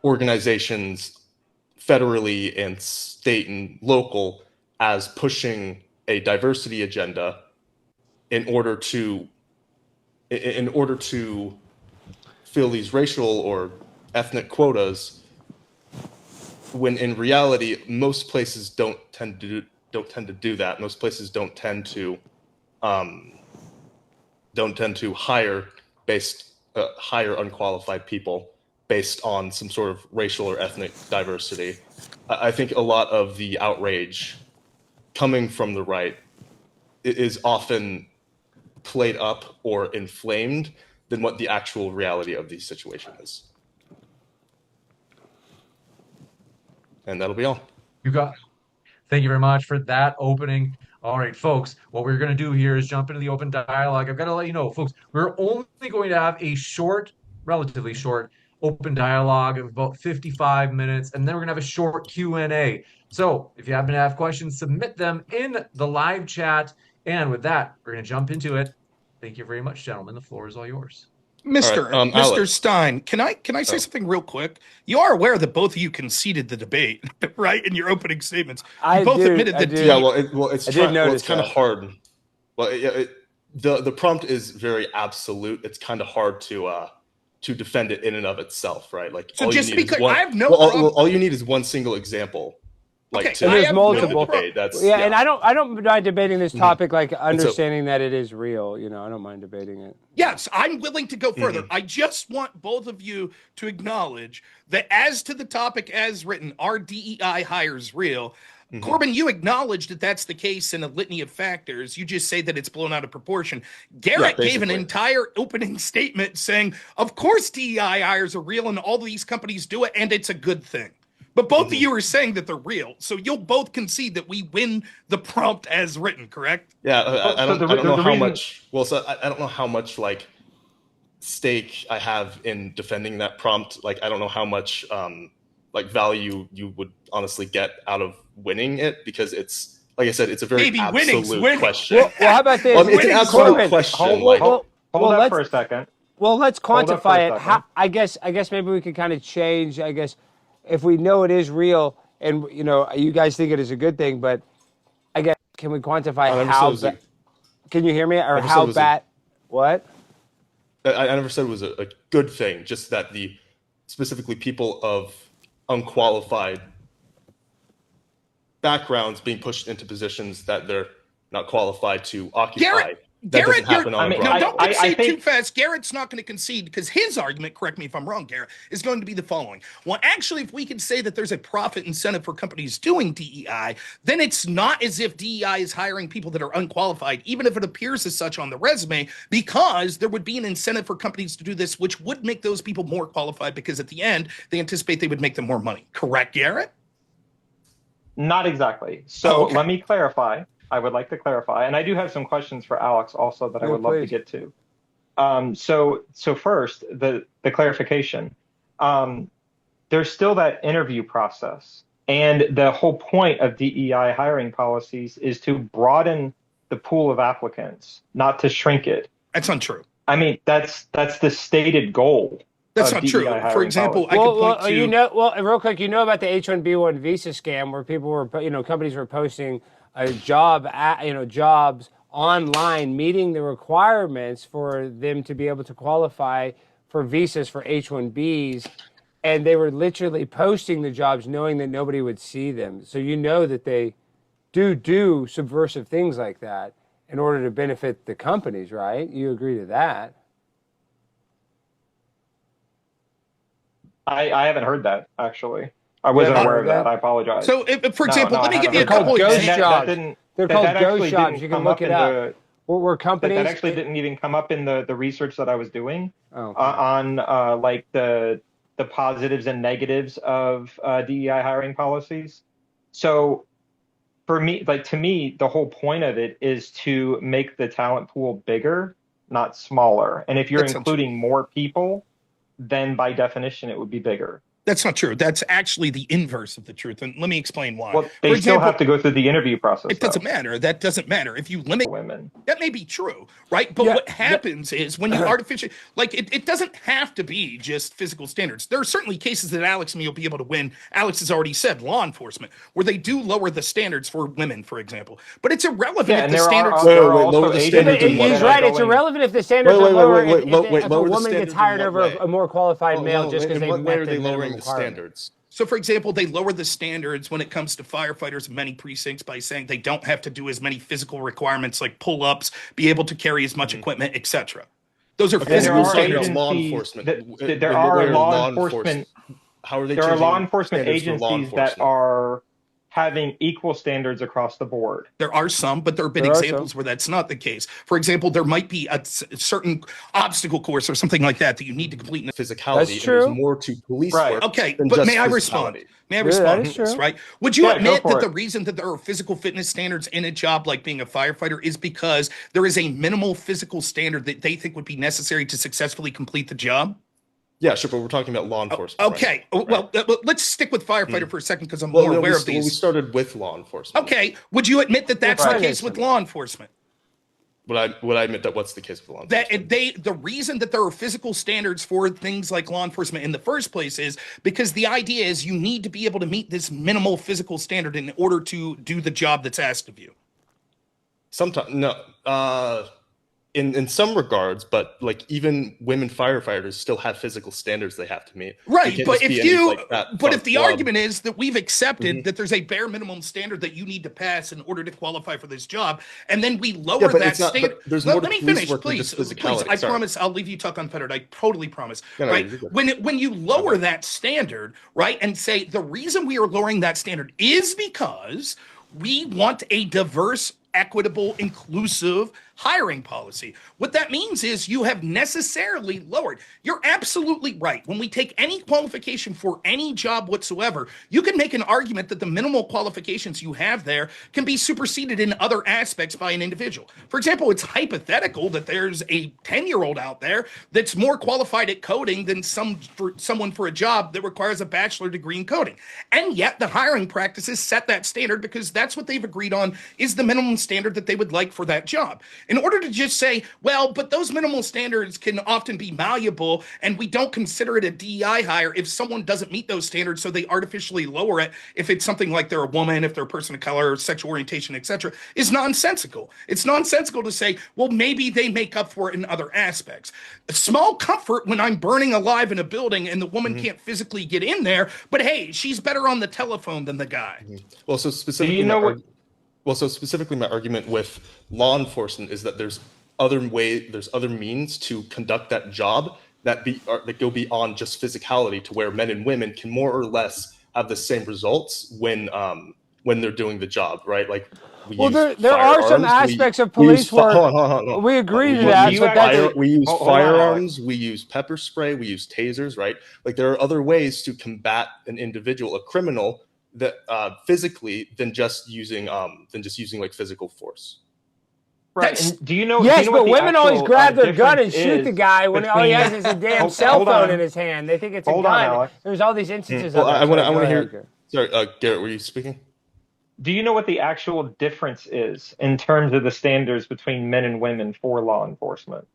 organizations federally and state and local as pushing a diversity agenda in order to fill these racial or ethnic quotas, when in reality most places don't tend to do that. Most places don't tend to hire unqualified people based on some sort of racial or ethnic diversity. I think a lot of the outrage coming from the right is often played up or inflamed than what the actual reality of the situation is. And that'll be all. You got. Thank you very much for that opening. All right, folks, what we're going to do here is jump into the open dialogue. I've got to let you know, folks, we're only going to have a short, relatively short, open dialogue of about 55 minutes, and then we're going to have a short Q&A. So if you happen to have questions, submit them in the live chat. And with that, we're going to jump into it. Thank you very much, gentlemen. The floor is all yours. Mr. All right, Mr. Alex. Stein, can I say something real quick? You are aware that both of you conceded the debate, right? In your opening statements, you both admitted that. Yeah, it's kind of that. hard. Well, the prompt is very absolute. It's kind of hard to defend it in and of itself, right? Like, So all just you need because is one, I have no well, problem. all you need is one single example. Like, Okay, to And there's have multiple. debate. That's Yeah, and I don't mind debating this topic, like so- understanding that it is real. You know, I don't mind debating it. Yes, I'm willing to go further. I just want both of you to acknowledge that as to the topic as written, are DEI hires real? Corbin, you acknowledge that that's the case in a litany of factors. You just say that it's blown out of proportion. Garrett gave an basically. entire opening statement saying, of course DEI hires are real and all these companies do it, and it's a good thing. But both of you are saying that they're real. So you'll both concede that we win the prompt as written, correct? Yeah, I don't know how reason- much. Well, so I don't know how much like stake I have in defending that prompt. Like, I don't know how much like value you would honestly get out of winning it, because it's, like I said, it's a very Maybe winning's absolute winning. question. Well, how about this? Well, I mean, it's an Winning absolute Corbin, question. Hold, like, hold, hold well, up let's- for a second. Well, let's Hold up for a quantify it. second. I guess maybe we could kind of change. I guess if we know it is real, and you know, you guys think it is a good thing, but I guess can we quantify I never how said it was can you hear me, or never said how it was bad? What? I never said it was a good thing, just that the specifically people of unqualified backgrounds being pushed into positions that they're not qualified to occupy. Garrett, That doesn't happen on a no, broad don't level. concede think- too fast. Garrett's not going to concede because his argument, correct me if I'm wrong, Garrett, is going to be the following. Well, actually, if we can say that there's a profit incentive for companies doing DEI, then it's not as if DEI is hiring people that are unqualified, even if it appears as such on the resume, because there would be an incentive for companies to do this, which would make those people more qualified because at the end, they anticipate they would make them more money. Correct, Garrett? Not exactly. So okay. let me clarify. I would like to clarify, and I do have some questions for Alex also that I Yeah, would love to please. get to. So first, the clarification. There's still that interview process, and the whole point of DEI hiring policies is to broaden the pool of applicants, not to shrink it. That's untrue. I mean, that's the stated goal. That's of not true. DEI For hiring example, policy. I could point to... you know, real quick, you know about the H-1B1 visa scam where people were, companies were posting a jobs online meeting the requirements for them to be able to qualify for visas for H-1Bs, and they were literally posting the jobs knowing that nobody would see them. So you know that they do subversive things like that in order to benefit the companies, right? You agree to that? I haven't heard that, actually. I wasn't haven't aware heard of that. that? I apologize. So, for example, No, let me I give you a haven't couple heard that. ghost And that jobs. didn't- They're that called actually ghost jobs. didn't You can come look it up. in Where companies... That actually didn't even come up in the research that I was doing Oh, on like the positives and negatives of DEI hiring policies. So for me, like to me, the whole point of it is to make the talent pool bigger, not smaller. And if you're That's including more people, then by definition, it would be bigger. That's not true. That's actually the inverse of the truth. And let me explain why. Well, they For still example, have to go through the interview process. it doesn't matter. That doesn't matter. If you limit Women. that may be true, right? But Yeah, what happens is when you artificially, like, it doesn't have to be just physical standards. There are certainly cases that Alex and me will be able to win. Alex has already said law enforcement, where they do lower the standards for women, for example. But it's irrelevant Yeah, if and the there standards. Wait, are wait, also lower the agencies standards in what He's way? right. It's irrelevant if the standards Wait, are wait, lower. wait, if wait, if lower a the woman standards gets in hired what over way? a more qualified Well, male well, just because in they what way met are the they minimum lowering the requirement. standards? So, for example, they lower the standards when it comes to firefighters in many precincts by saying they don't have to do as many physical requirements like pull-ups, be able to carry as much equipment, etc. Those are Okay, And so there physical we're are talking about standards. law agencies enforcement. that there When are they're law enforcement. How are they There are changing law enforcement standards for law agencies that enforcement? are having equal standards across the board. There are some, but there have been There are examples where that's not the case. For example, there might be a certain obstacle course or something like that that you need to complete. Physicality. That's And true. there's more to police Right. work Okay, than but just may I respond? physicality. May I that respond is to this, true. right? Would you Yeah, go admit for that it. the reason that there are physical fitness standards in a job like being a firefighter is because there is a minimal physical standard that they think would be necessary to successfully complete the job? Yeah, sure, but we're talking about law enforcement. Okay, right? well, let's stick with firefighter for a second because I'm Well, more no, aware of we these. started with law enforcement. Okay, would you admit that that's Right. the case with law enforcement? Would I admit that what's the case with law enforcement? That the reason that there are physical standards for things like law enforcement in the first place is because the idea is you need to be able to meet this minimal physical standard in order to do the job that's asked of you. Sometimes no. In some regards, but like even women firefighters still have physical standards they have to meet. They Right, can't but just if be any, you, like, that but fun if the club. argument is that we've accepted that there's a bare minimum standard that you need to pass in order to qualify for this job, and then we lower but that it's not- standard. but there's more to let me police finish, work than please. just Please, physicality. I Sorry. promise I'll leave you talk unfettered. I totally promise. No, no, right? you're good. When you lower that standard, right, and say the reason we are lowering that standard is because we want a diverse, equitable, inclusive hiring policy. What that means is you have necessarily lowered. You're absolutely right. When we take any qualification for any job whatsoever, you can make an argument that the minimal qualifications you have there can be superseded in other aspects by an individual. For example, it's hypothetical that there's a 10-year-old out there that's more qualified at coding than someone for a job that requires a bachelor degree in coding. And yet the hiring practices set that standard because that's what they've agreed on is the minimum standard that they would like for that job. In order to just say, well, but those minimal standards can often be malleable, and we don't consider it a DEI hire if someone doesn't meet those standards, so they artificially lower it if it's something like they're a woman, if they're a person of color, sexual orientation, etc., is nonsensical. It's nonsensical to say, well, maybe they make up for it in other aspects. A small comfort when I'm burning alive in a building and the woman can't physically get in there, but hey, she's better on the telephone than the guy. Well, so specifically, Do you know what? so specifically, my argument with law enforcement is that there's other means to conduct that job that go beyond just physicality, to where men and women can more or less have the same results when they're doing the job, right? Like, there are some aspects of police work. We agree to that. We use firearms, we use pepper spray, we use tasers, right? Like, there are other ways to combat an individual, a criminal, that physically than just using like physical force. Right. And do you know? Yes, do you know but women always grab their gun and shoot the guy when all he has is a damn cell phone in his hand. They think it's a gun. There's all these instances. Well, I want to hear. Sorry, Garrett, were you speaking? Do you know what the actual difference is in terms of the standards between men and women for law enforcement?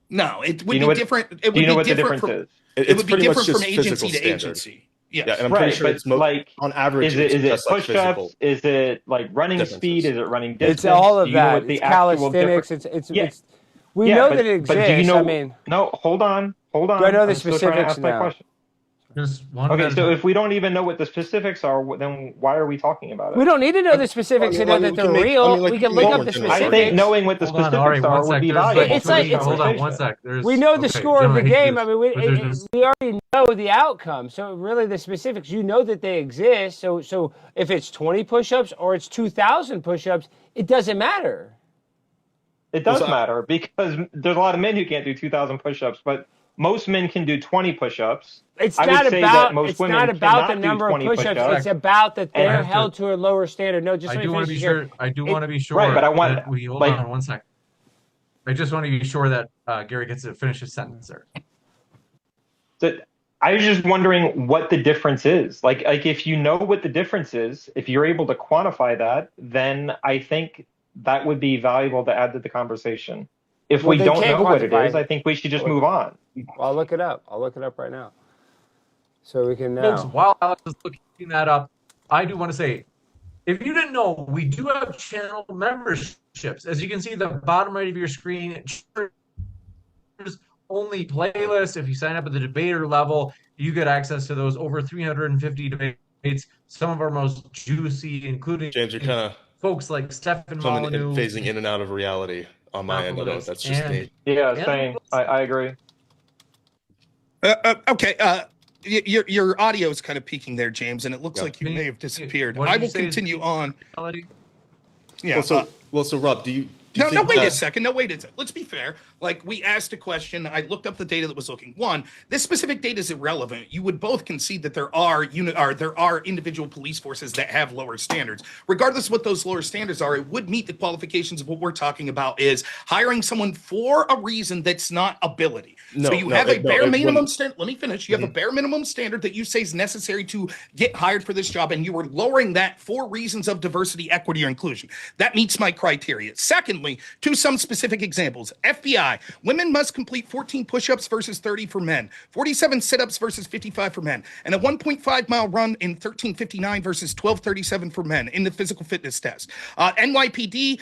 No, it would be different. It would be different from, it would be different from agency to agency. Yes. Yeah, and I'm pretty sure it's like, on average. Is it just push-ups? Like is it like running speed? Is it running distance? It's all of that. It's calisthenics. We know that it exists. But do you know, no, hold on. Do I know the specifics now? Okay, so if we don't even know what the specifics are, then why are we talking about it? We don't need to know the specifics to know that they're real. We can look up the specifics. I think knowing what the specifics are would be valuable. It's like, hold on one sec. We know the score of the game. I mean, we already know the outcome. So really, the specifics, you know that they exist. So if it's 20 push-ups or it's 2,000 push-ups, it doesn't matter. It does matter, because there's a lot of men who can't do 2,000 push-ups, but most men can do 20 push-ups. It's not about the number of push-ups. It's about that they're held to a lower standard. No, just I do want to be sure. I do want to be sure. Right, but I want. Hold on one second. I just want to be sure that Gary gets to finish his sentence there. So I was just wondering what the difference is. Like if you know what the difference is, if you're able to quantify that, then I think that would be valuable to add to the conversation. If we don't know what it is, I think we should just move on. I'll look it up. I'll look it up right now, so we can know. Folks, while Alex is looking that up, I do want to say, if you didn't know, we do have channel memberships. As you can see, the bottom right of your screen, only playlist. If you sign up at the debater level, you get access to those over 350 debates. Some of our most juicy, including James, you're kind of folks like Stefan Molyneux, phasing in and out of reality on my end. That's just me. Yeah, same. I agree. Okay. Your audio is kind of peaking there, James, and it looks like you may have disappeared. I will continue on. Yeah. Well, so Rob, do you? No, wait a second. Let's be fair. Like, we asked a question. I looked up the data that was looking. One, this specific data is irrelevant. You would both concede that there are individual police forces that have lower standards. Regardless of what those lower standards are, it would meet the qualifications of what we're talking about, is hiring someone for a reason that's not ability. So you have a bare minimum standard. Let me finish. You have a bare minimum standard that you say is necessary to get hired for this job, and you were lowering that for reasons of diversity, equity, or inclusion. That meets my criteria. Secondly, to some specific examples, FBI, women must complete 14 push-ups versus 30 for men, 47 sit-ups versus 55 for men, and a 1.5-mile run in 13:59 versus 12:37 for men in the physical fitness test. NYPD,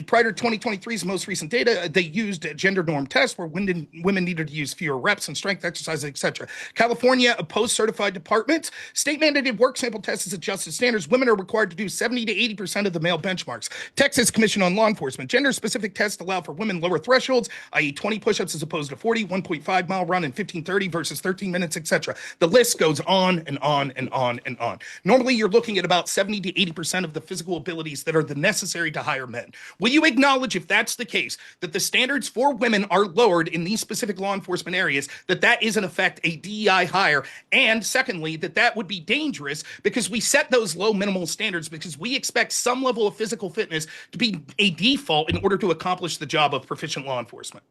prior to 2023's most recent data, they used a gender norm test where women needed to use fewer reps and strength exercises, etc. California, a post-certified department, state-mandated work sample tests as adjusted standards. Women are required to do 70 to 80% of the male benchmarks. Texas Commission on Law Enforcement, gender-specific tests allow for women lower thresholds, i.e. 20 push-ups as opposed to 40, 1.5-mile run in 15:30 versus 13 minutes, etc. The list goes on and on and on and on. Normally, you're looking at about 70 to 80% of the physical abilities that are the necessary to hire men. Will you acknowledge, if that's the case, that the standards for women are lowered in these specific law enforcement areas, that is in effect a DEI hire? And secondly, that would be dangerous because we set those low minimal standards because we expect some level of physical fitness to be a default in order to accomplish the job of proficient law enforcement.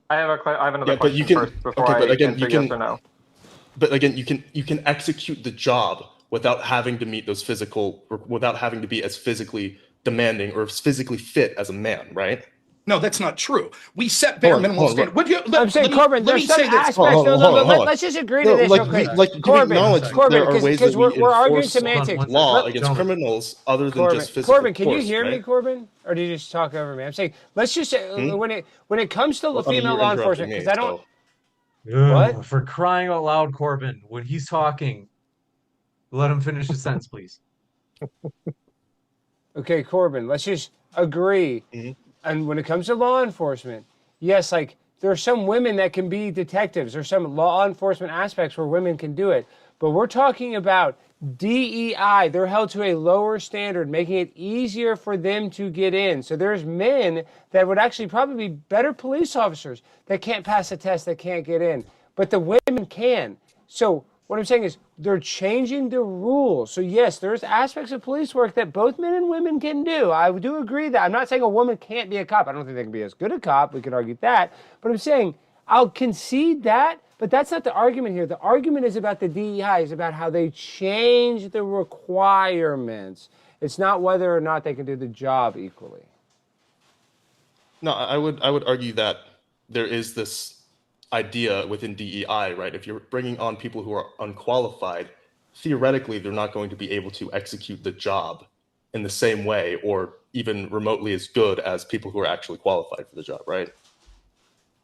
I have another question but you can, first before I answer yes or no. But again, you can execute the job without having to meet those without having to be as physically demanding or physically fit as a man, right? No, that's not true. We set bare minimum standards. I'm saying, Corbin, there's some aspects. Let's just agree to this real quick. Corbin, there are ways that we we're arguing enforce semantics. law against criminals other than just physical Corbin, can you force, hear me, right? Corbin? Or do you just talk over me? I'm saying, let's just say, when it comes to female law enforcement, because I don't. What? For crying out loud, Corbin, when he's talking, let him finish his sentence, please. Okay, Corbin, let's just agree. And when it comes to law enforcement, yes, like there are some women that can be detectives. There's some law enforcement aspects where women can do it. But we're talking about DEI. They're held to a lower standard, making it easier for them to get in. So there's men that would actually probably be better police officers that can't pass a test, that can't get in. But the women can. So what I'm saying is they're changing the rules. So yes, there's aspects of police work that both men and women can do. I do agree that. I'm not saying a woman can't be a cop. I don't think they can be as good a cop. We could argue that. But I'm saying I'll concede that. But that's not the argument here. The argument is about the DEI. It's about how they change the requirements. It's not whether or not they can do the job equally. No, I would argue that there is this idea within DEI, right? If you're bringing on people who are unqualified, theoretically, they're not going to be able to execute the job in the same way or even remotely as good as people who are actually qualified for the job, right?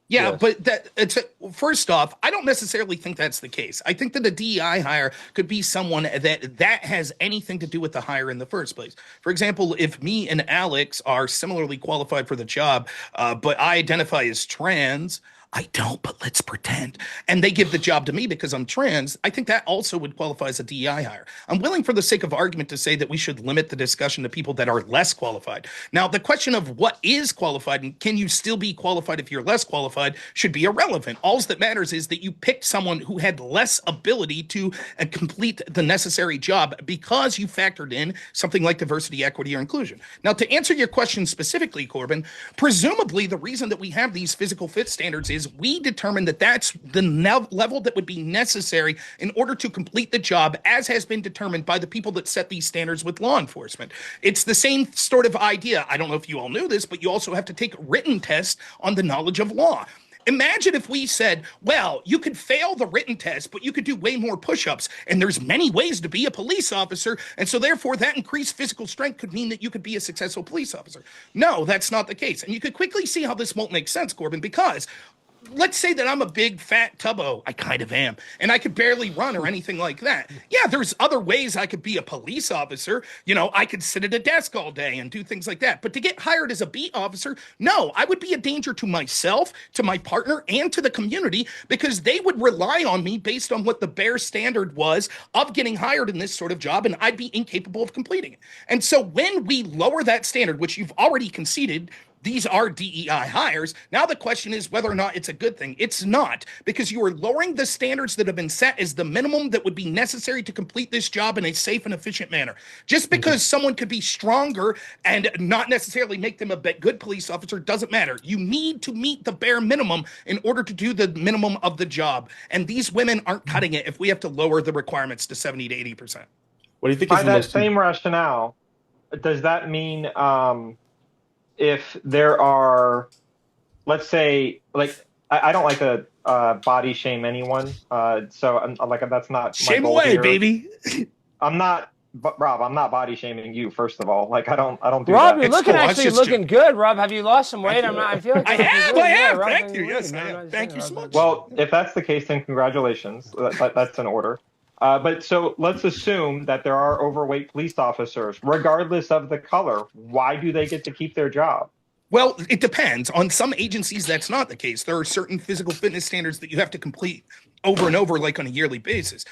Yeah, yes. But first off, I don't necessarily think that's the case. I think that a DEI hire could be someone that has anything to do with the hire in the first place. For example, if me and Alex are similarly qualified for the job, but I identify as trans, I don't, but let's pretend. And they give the job to me because I'm trans. I think that also would qualify as a DEI hire. I'm willing for the sake of argument to say that we should limit the discussion to people that are less qualified. Now, the question of what is qualified and can you still be qualified if you're less qualified should be irrelevant. All that matters is that you picked someone who had less ability to complete the necessary job because you factored in something like diversity, equity, or inclusion. Now, to answer your question specifically, Corbin, presumably the reason that we have these physical fit standards is we determine that that's the level that would be necessary in order to complete the job as has been determined by the people that set these standards with law enforcement. It's the same sort of idea. I don't know if you all knew this, but you also have to take written tests on the knowledge of law. Imagine if we said, well, you could fail the written test, but you could do way more push-ups. And there's many ways to be a police officer. And so therefore that increased physical strength could mean that you could be a successful police officer. No, that's not the case. And you could quickly see how this won't make sense, Corbin, because let's say that I'm a big fat tubbo. I kind of am. And I could barely run or anything like that. Yeah, there's other ways I could be a police officer. You know, I could sit at a desk all day and do things like that. But to get hired as a beat officer, no, I would be a danger to myself, to my partner, and to the community because they would rely on me based on what the bare standard was of getting hired in this sort of job, and I'd be incapable of completing it. And so when we lower that standard, which you've already conceded, these are DEI hires. Now the question is whether or not it's a good thing. It's not, because you are lowering the standards that have been set as the minimum that would be necessary to complete this job in a safe and efficient manner. Just because someone could be stronger and not necessarily make them a good police officer doesn't matter. You need to meet the bare minimum in order to do the minimum of the job. And these women aren't cutting it if we have to lower the requirements to 70 to 80%. What do you think By is the that most same rationale, does that mean if there are, let's say, like, I don't like to body shame anyone, so I'm like, that's not my shame goal away, here. baby. I'm not, but Rob, I'm not body shaming you. First of all, like, I don't do Rob, that. you're It's looking cool. I actually just looking good. Rob, have you lost some weight? I feel like I you're have. good. I Yeah, have. Rob, Thank you're you. Yes, looking I good. have. Thank you so much. Well, if that's the case, then congratulations. That's in order. But so let's assume that there are overweight police officers, regardless of the color. Why do they get to keep their job? Well, it depends. On some agencies, that's not the case. There are certain physical fitness standards that you have to complete over and over, like on a yearly basis.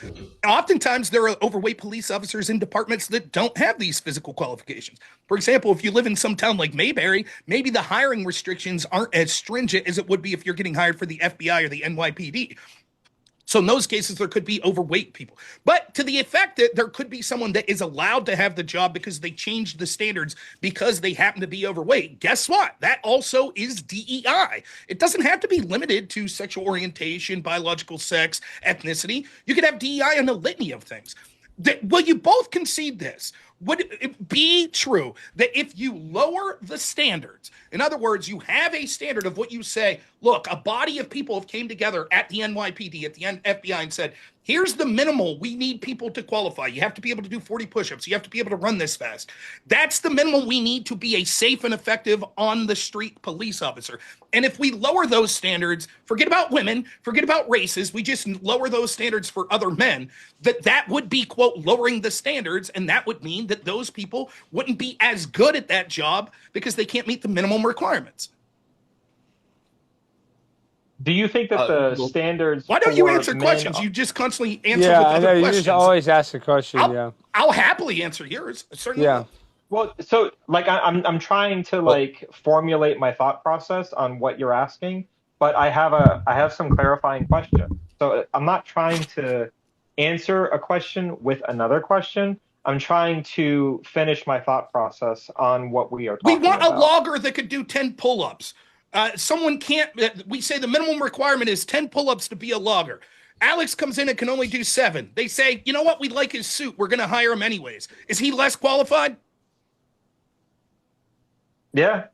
Oftentimes, there are overweight police officers in departments that don't have these physical qualifications. For example, if you live in some town like Mayberry, maybe the hiring restrictions aren't as stringent as it would be if you're getting hired for the FBI or the NYPD. So in those cases, there could be overweight people. But to the effect that there could be someone that is allowed to have the job because they changed the standards because they happen to be overweight. Guess what? That also is DEI. It doesn't have to be limited to sexual orientation, biological sex, ethnicity. You could have DEI on a litany of things. Well, you both concede this. would it be true that if you lower the standards, in other words, you have a standard of what you say, look, a body of people have came together at the NYPD, at the FBI and said, here's the minimal we need people to qualify. You have to be able to do 40 push-ups. You have to be able to run this fast. That's the minimum we need to be a safe and effective on-the-street police officer. And if we lower those standards, forget about women, forget about races, we just lower those standards for other men, that would be, quote, lowering the standards, and that would mean that those people wouldn't be as good at that job because they can't meet the minimum requirements. Do you think that the standards? Why don't you for answer men questions? You just constantly answer Yeah, with I know. other You questions. just always ask the question. Yeah. I'll happily answer yours. Certainly. Yeah. Well, so like I'm trying to like formulate my thought process on what you're asking, but I have some clarifying questions. So I'm not trying to answer a question with another question. I'm trying to finish my thought process on what we are We talking want about. a logger that could do 10 pull-ups. Someone can't. We say the minimum requirement is 10 pull-ups to be a logger. Alex comes in and can only do 7. They say, you know what? We like his suit. We're going to hire him anyways. Is he less qualified? Yeah.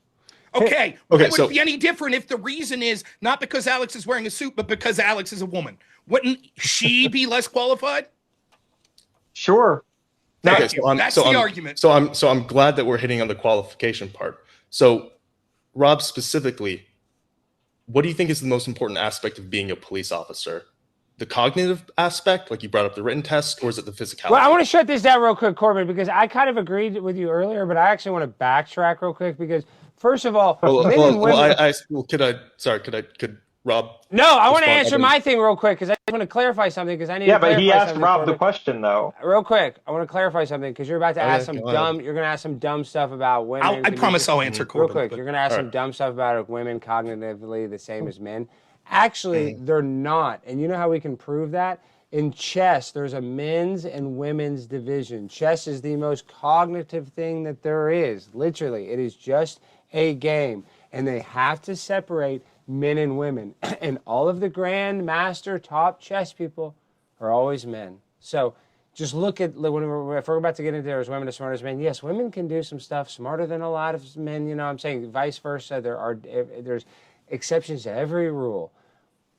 Okay. Okay, Why would so- it be any different if the reason is not because Alex is wearing a suit, but because Alex is a woman? Wouldn't she be less qualified? Sure. Thank you. That's the argument. So I'm glad that we're hitting on the qualification part. So, Rob, specifically, what do you think is the most important aspect of being a police officer? The cognitive aspect, like you brought up the written test, or is it the physicality? Well, I want to shut this down real quick, Corbin, because I kind of agreed with you earlier, but I actually want to backtrack real quick because, first of all, men and women. Could Rob? No, I want to respond? answer my thing real quick because I want to clarify something because I need Yeah, to but he clarify asked something, Rob Corbin. the question though. Real quick, I want to clarify something because you're about to ask some go dumb. ahead. You're going to ask some dumb stuff about women. I promise I'll answer Real Corbin. quick, but- you're going to ask all some right. dumb stuff about women cognitively the same as men. Actually, they're not. And you know how we can prove that? In chess, there's a men's and women's division. Chess is the most cognitive thing that there is. Literally, it is just a game. And they have to separate men and women. And all of the grandmaster top chess people are always men. So just look at, if we're about to get into there's women as smart as men. Yes, women can do some stuff smarter than a lot of men. You know what I'm saying? Vice versa. There's exceptions to every rule.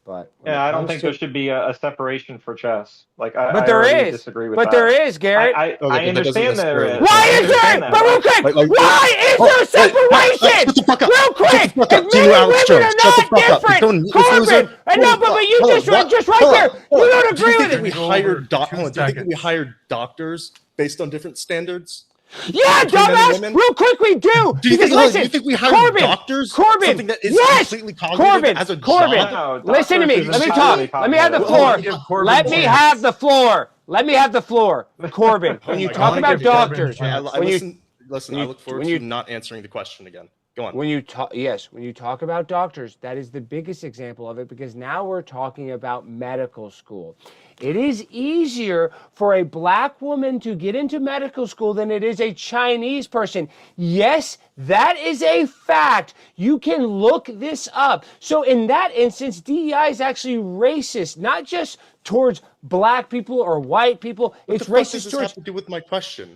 But Yeah, I don't think there should be a separation for chess. Like, But I there already is. disagree with But that. there is, Garrett. I but that doesn't understand there necessarily- is. Why is there? But real quick, why is there separation? Shut the fuck up. Real quick, Shut the fuck up. if Do men you, and Alex women Jones? are Shut the not fuck up. different. Don't- this Corbin, loser- no, but you Hold on, just what? right Hold on, there. hold You on. don't Do you agree think with that we it. hired Two hold on, do you think that seconds. we hired doctors based on different standards? Yeah, between men and dumbass. women? Real quick, we do. Do you Because think, listen, you think we hired Corbin, doctors? Corbin, Something that is yes, completely cognitive Corbin, as a Corbin. job? No, Listen to me. doctors Let me is talk. entirely Let me have the cognitive. floor. Hold on, give Corbin Let a me chance. have the floor. Let me have the floor. Corbin, when you my talk God. about Give Corbin a doctors, chance. I when you listen, when I you- look forward when you- to not answering the question again. Go on. when you talk, yes, when you talk about doctors, that is the biggest example of it because now we're talking about medical school. It is easier for a black woman to get into medical school than it is a Chinese person. Yes, that is a fact. You can look this up. So in that instance, DEI is actually racist, not just towards black people or white people. What It's the fuck does racist this towards. have to do with my question?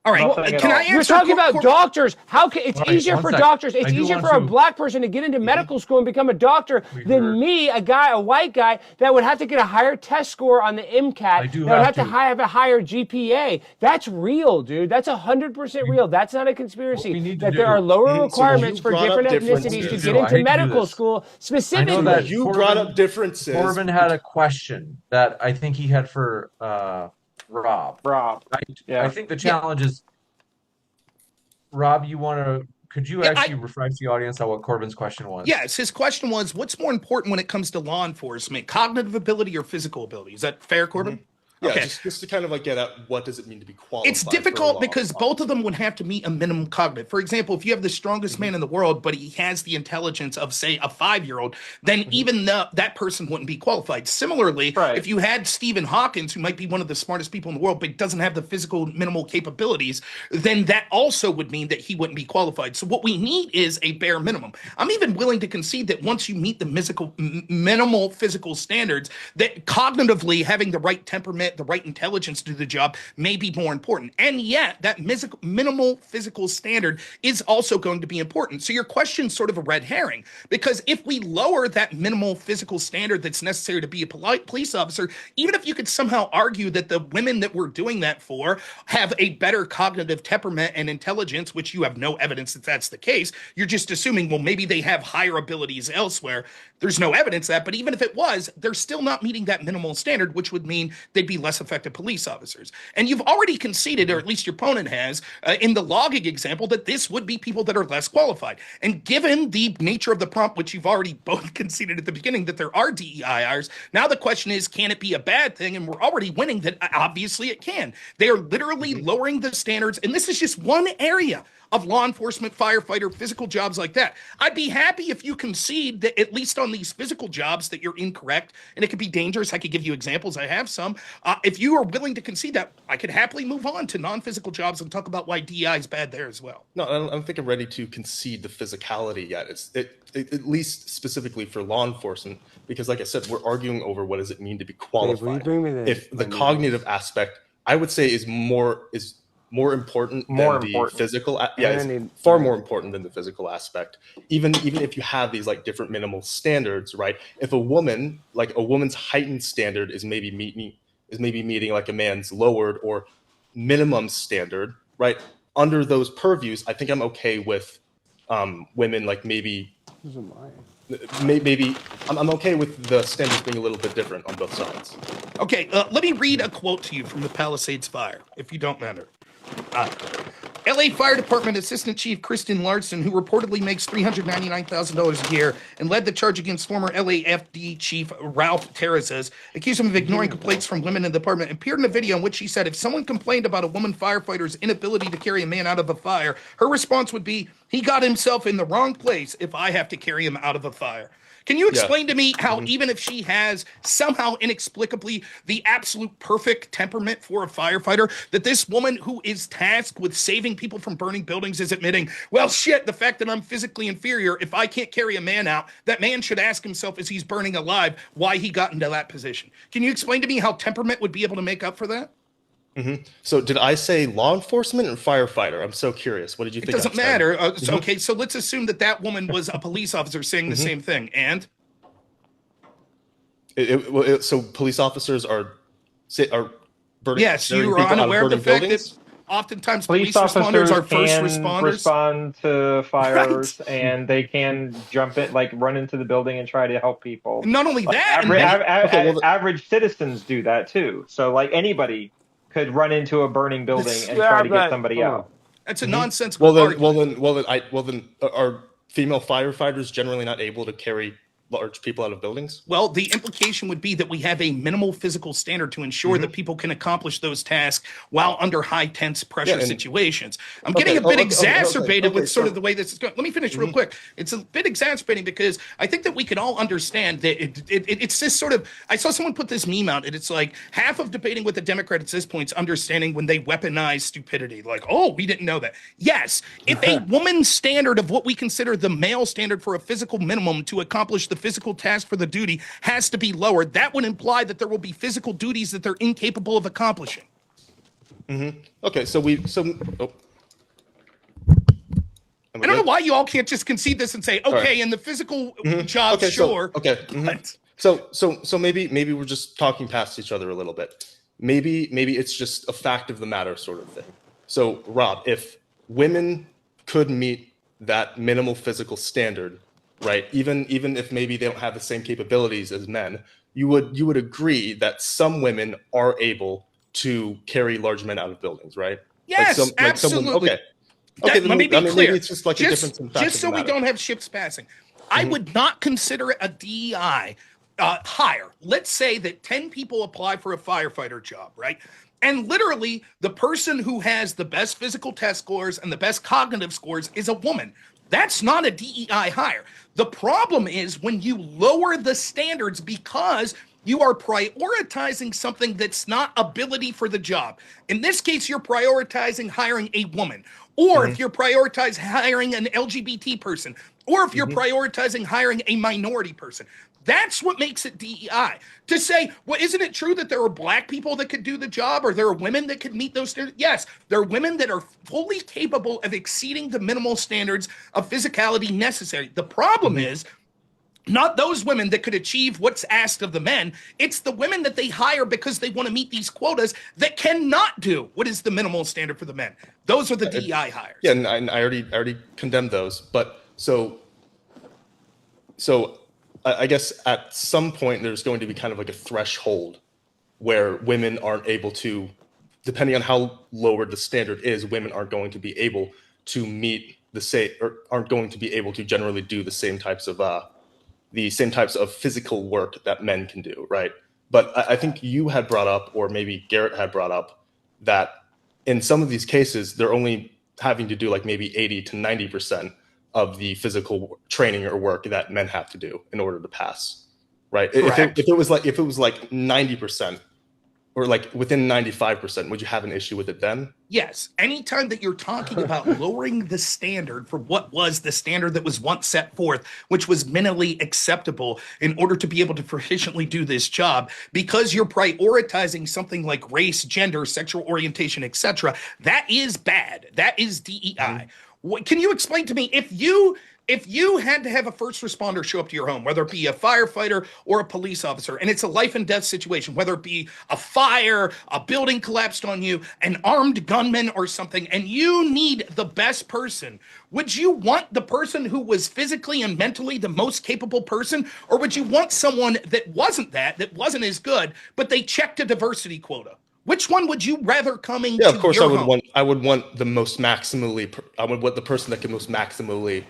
All right. Nothing at Can all. I answer? You're talking about doctors. How can it's All right, easier one for sec. doctors? It's I do easier want for a to- black person to get into medical school and become a doctor We than heard- me, a white guy that would have to get a higher test score on the MCAT. I do that would have have to to- have a higher GPA. That's real, dude. That's 100% real. That's not a What we conspiracy. need to That do- there are lower So requirements you for brought up different differences. ethnicities to I get hate to into do medical this. school. I Specifically, know that You Corbin- brought up differences. Corbin had a question that I think he had for Rob. Rob. Yeah. I think the challenge is, Rob, could you Yeah, actually refresh the audience on what Corbin's question was? Yes, his question was, what's more important when it comes to law enforcement, cognitive ability or physical ability? Is that fair, Corbin? Yeah, Okay. just to kind of like get at what does it mean to be qualified. It's for a difficult law because office. both of them would have to meet a minimum cognitive. For example, if you have the strongest man in the world, but he has the intelligence of, say, a 5-year-old, then even that person wouldn't be qualified. Similarly, Right. if you had Stephen Hawkins, who might be one of the smartest people in the world, but doesn't have the physical minimal capabilities, then that also would mean that he wouldn't be qualified. So what we need is a bare minimum. I'm even willing to concede that once you meet the minimal physical standards, that cognitively having the right temperament, get the right intelligence to do the job may be more important. And yet that minimal physical standard is also going to be important. So your question's sort of a red herring, because if we lower that minimal physical standard that's necessary to be a polite police officer, even if you could somehow argue that the women that we're doing that for have a better cognitive temperament and intelligence, which you have no evidence that that's the case, you're just assuming, well, maybe they have higher abilities elsewhere. There's no evidence of that, but even if it was, they're still not meeting that minimal standard, which would mean they'd be less effective police officers. And you've already conceded, or at least your opponent has, in the logging example, that this would be people that are less qualified. And given the nature of the prompt, which you've already both conceded at the beginning that there are DEI hires, now the question is, can it be a bad thing? And we're already winning that obviously it can. They are literally lowering the standards, and this is just one area of law enforcement, firefighter, physical jobs like that. I'd be happy if you concede that at least on these physical jobs that you're incorrect, and it could be dangerous. I could give you examples. I have some. If you are willing to concede that, I could happily move on to non-physical jobs and talk about why DEI is bad there as well. No, I don't think I'm ready to concede the physicality yet. At least specifically for law enforcement, because like I said, we're arguing over what does it mean to be qualified. Dave, will you bring me If the cognitive aspect, I would say, is more important than the physical. It's far more important than the physical aspect. Even if you have these like different minimal standards, right? If a woman's heightened standard is maybe meeting like a man's lowered or minimum standard, right? Under those purviews, I think I'm okay with women like maybe I'm okay with the standards being a little bit different on both sides. Okay, let me read a quote to you from the Palisades fire, if you don't mind. LA Fire Department Assistant Chief Kristen Larson, who reportedly makes $399,000 a year and led the charge against former LAFD Chief Ralph Terrazas, accused him of ignoring complaints from women in the department, appeared in a video in which she said if someone complained about a woman firefighter's inability to carry a man out of a fire, her response would be, he got himself in the wrong place if I have to carry him out of a fire. Can you explain to me how even if she has somehow inexplicably the absolute perfect temperament for a firefighter, that this woman who is tasked with saving people from burning buildings is admitting, well, shit, the fact that I'm physically inferior, if I can't carry a man out, that man should ask himself as he's burning alive why he got into that position. Can you explain to me how temperament would be able to make up for that? So did I say law enforcement or firefighter? I'm so curious. What did you think? It doesn't matter. Okay, so let's assume that woman was a police officer saying the same thing. And? So police officers are burning. Yes, you are unaware of the fact that oftentimes police responders are first responders. Respond to fires, right. And they can jump in, like run into the building and try to help people. And not only that, average citizens do that too. So like anybody could run into a burning building and try to get somebody out. That's a nonsensical argument. Well then, are female firefighters generally not able to carry large people out of buildings? Well, the implication would be that we have a minimal physical standard to ensure that people can accomplish those tasks while under high tense pressure situations. I'm getting a bit exacerbated with sort of the way this is going. Let me finish real quick. It's a bit exacerbating because I think that we can all understand that it's this sort of, I saw someone put this meme out and it's like half of debating with the Democrats at this point is understanding when they weaponize stupidity. Like, oh, we didn't know that. Yes, if a woman's standard of what we consider the male standard for a physical minimum to accomplish the physical task for the duty has to be lowered, that would imply that there will be physical duties that they're incapable of accomplishing. Okay, I don't know why you all can't just concede this and say, okay, in the physical job, sure. So maybe we're just talking past each other a little bit. Maybe it's just a fact of the matter sort of thing. So Rob, if women could meet that minimal physical standard, right? Even if maybe they don't have the same capabilities as men, you would agree that some women are able to carry large men out of buildings, right? Yes, absolutely. Okay. Let me be clear. Maybe it's just like a difference in fact. Just so we don't have ships passing, I would not consider it a DEI hire. Let's say that 10 people apply for a firefighter job, right? And literally, the person who has the best physical test scores and the best cognitive scores is a woman. That's not a DEI hire. The problem is when you lower the standards because you are prioritizing something that's not ability for the job. In this case, you're prioritizing hiring a woman. Or if you're prioritizing hiring an LGBT person, or if you're prioritizing hiring a minority person. That's what makes it DEI. To say, well, isn't it true that there are black people that could do the job, or there are women that could meet those standards? Yes, there are women that are fully capable of exceeding the minimal standards of physicality necessary. The problem is not those women that could achieve what's asked of the men. It's the women that they hire because they want to meet these quotas that cannot do what is the minimal standard for the men. Those are the DEI hires. Yeah, and I already condemned those. But so I guess at some point there's going to be kind of like a threshold where women aren't able to, depending on how lower the standard is, women aren't going to be able to meet the same, or aren't going to be able to generally do the same types of physical work that men can do, right? But I think you had brought up, or maybe Garrett had brought up, that in some of these cases they're only having to do like maybe 80 to 90% of the physical training or work that men have to do in order to pass, right? If it was like 90% or like within 95%, would you have an issue with it then? Yes. Anytime that you're talking about lowering the standard for what was the standard that was once set forth, which was minimally acceptable in order to be able to proficiently do this job, because you're prioritizing something like race, gender, sexual orientation, etc., that is bad. That is DEI. Can you explain to me, if you had to have a first responder show up to your home, whether it be a firefighter or a police officer, and it's a life and death situation, whether it be a fire, a building collapsed on you, an armed gunman or something, and you need the best person, would you want the person who was physically and mentally the most capable person, or would you want someone that wasn't as good, but they checked a diversity quota? Which one would you rather coming to Yeah, of course your I would home? want I would want the person that can most maximally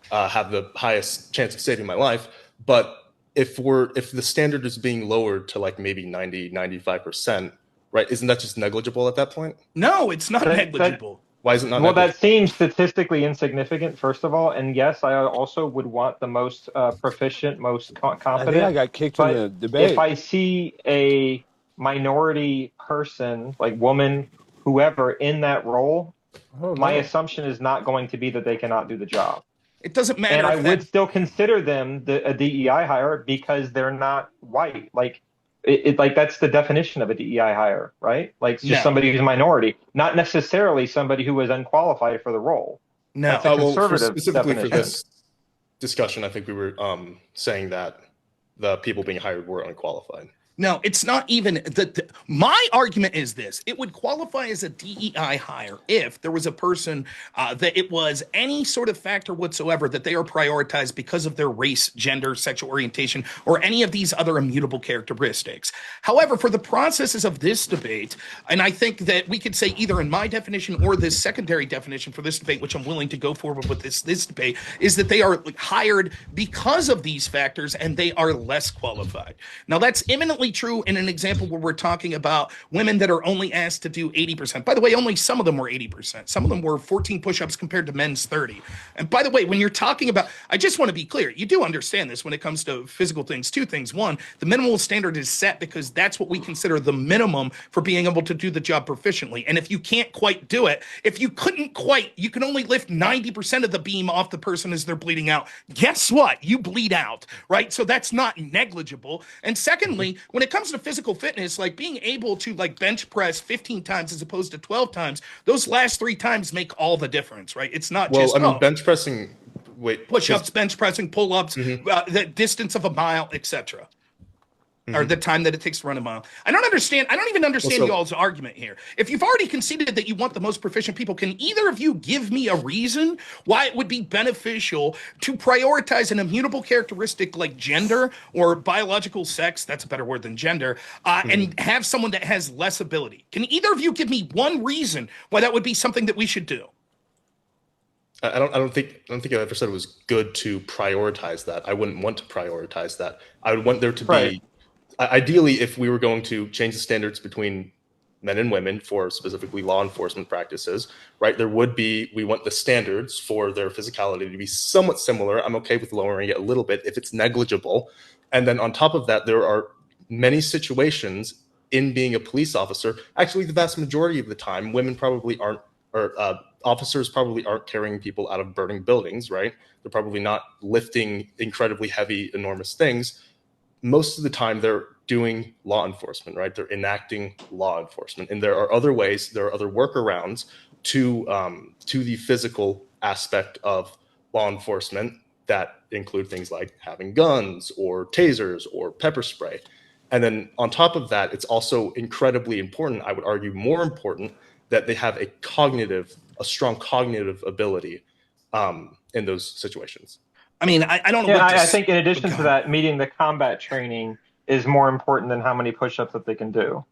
have the highest chance of saving my life. But if the standard is being lowered to like maybe 90-95%, right, isn't that just negligible at that point? No, it's not negligible. Why is it not Well, negligible? that seems statistically insignificant, first of all. And yes, I also would want the most proficient, most I think competent. I got kicked from the debate. If I see a minority person, like woman, whoever, in that role, my assumption is not going to be that they cannot do the job. It doesn't matter. And I if would that- still consider them a DEI hire because they're not white. Like like that's the definition of a DEI hire, right? Like it's just No. somebody who's a minority, not necessarily somebody who is unqualified for the role. No. That's a conservative specifically for definition. this discussion, I think we were saying that the people being hired were unqualified. No, it's not even my argument is this. It would qualify as a DEI hire if there was a person that it was any sort of factor whatsoever that they are prioritized because of their race, gender, sexual orientation, or any of these other immutable characteristics. However, for the processes of this debate, and I think that we could say either in my definition or this secondary definition for this debate, which I'm willing to go forward with this debate, is that they are hired because of these factors and they are less qualified. Now, that's eminently true in an example where we're talking about women that are only asked to do 80%. By the way, only some of them were 80%. Some of them were 14 push-ups compared to men's 30. And by the way, when you're talking about, I just want to be clear, you do understand this when it comes to physical things. Two things. One, the minimal standard is set because that's what we consider the minimum for being able to do the job proficiently. And if you can't quite do it, if you can only lift 90% of the beam off the person as they're bleeding out. Guess what? You bleed out, right? So that's not negligible. And secondly, when it comes to physical fitness, like being able to like bench press 15 times as opposed to 12 times, those last 3 times make all the difference, right? It's not Well, just I mean, bench pressing, push-ups, bench pressing, pull-ups, the distance of a mile, etc. Or the time that it takes to run a mile. I don't even understand y'all's argument here. If you've already conceded that you want the most proficient people, can either of you give me a reason why it would be beneficial to prioritize an immutable characteristic like gender or biological sex, that's a better word than gender, and have someone that has less ability? Can either of you give me one reason why that would be something that we should do? I don't think I ever said it was good to prioritize that. I wouldn't want to prioritize that. I would want there to be, ideally, if we were going to change the standards between men and women for specifically law enforcement practices, right, we want the standards for their physicality to be somewhat similar. I'm okay with lowering it a little bit if it's negligible. And then on top of that, there are many situations in being a police officer, actually the vast majority of the time, women probably aren't, or officers probably aren't carrying people out of burning buildings, right? They're probably not lifting incredibly heavy, enormous things. most of the time they're doing law enforcement, right? They're enacting law enforcement, and there are other ways, there are other workarounds to the physical aspect of law enforcement that include things like having guns or tasers or pepper spray. And then on top of that, it's also incredibly important, I would argue more important, that they have a strong cognitive ability in those situations. I mean, I don't know. Yeah, what I think in addition to that, meeting the combat training is more important than how many push-ups that they can do.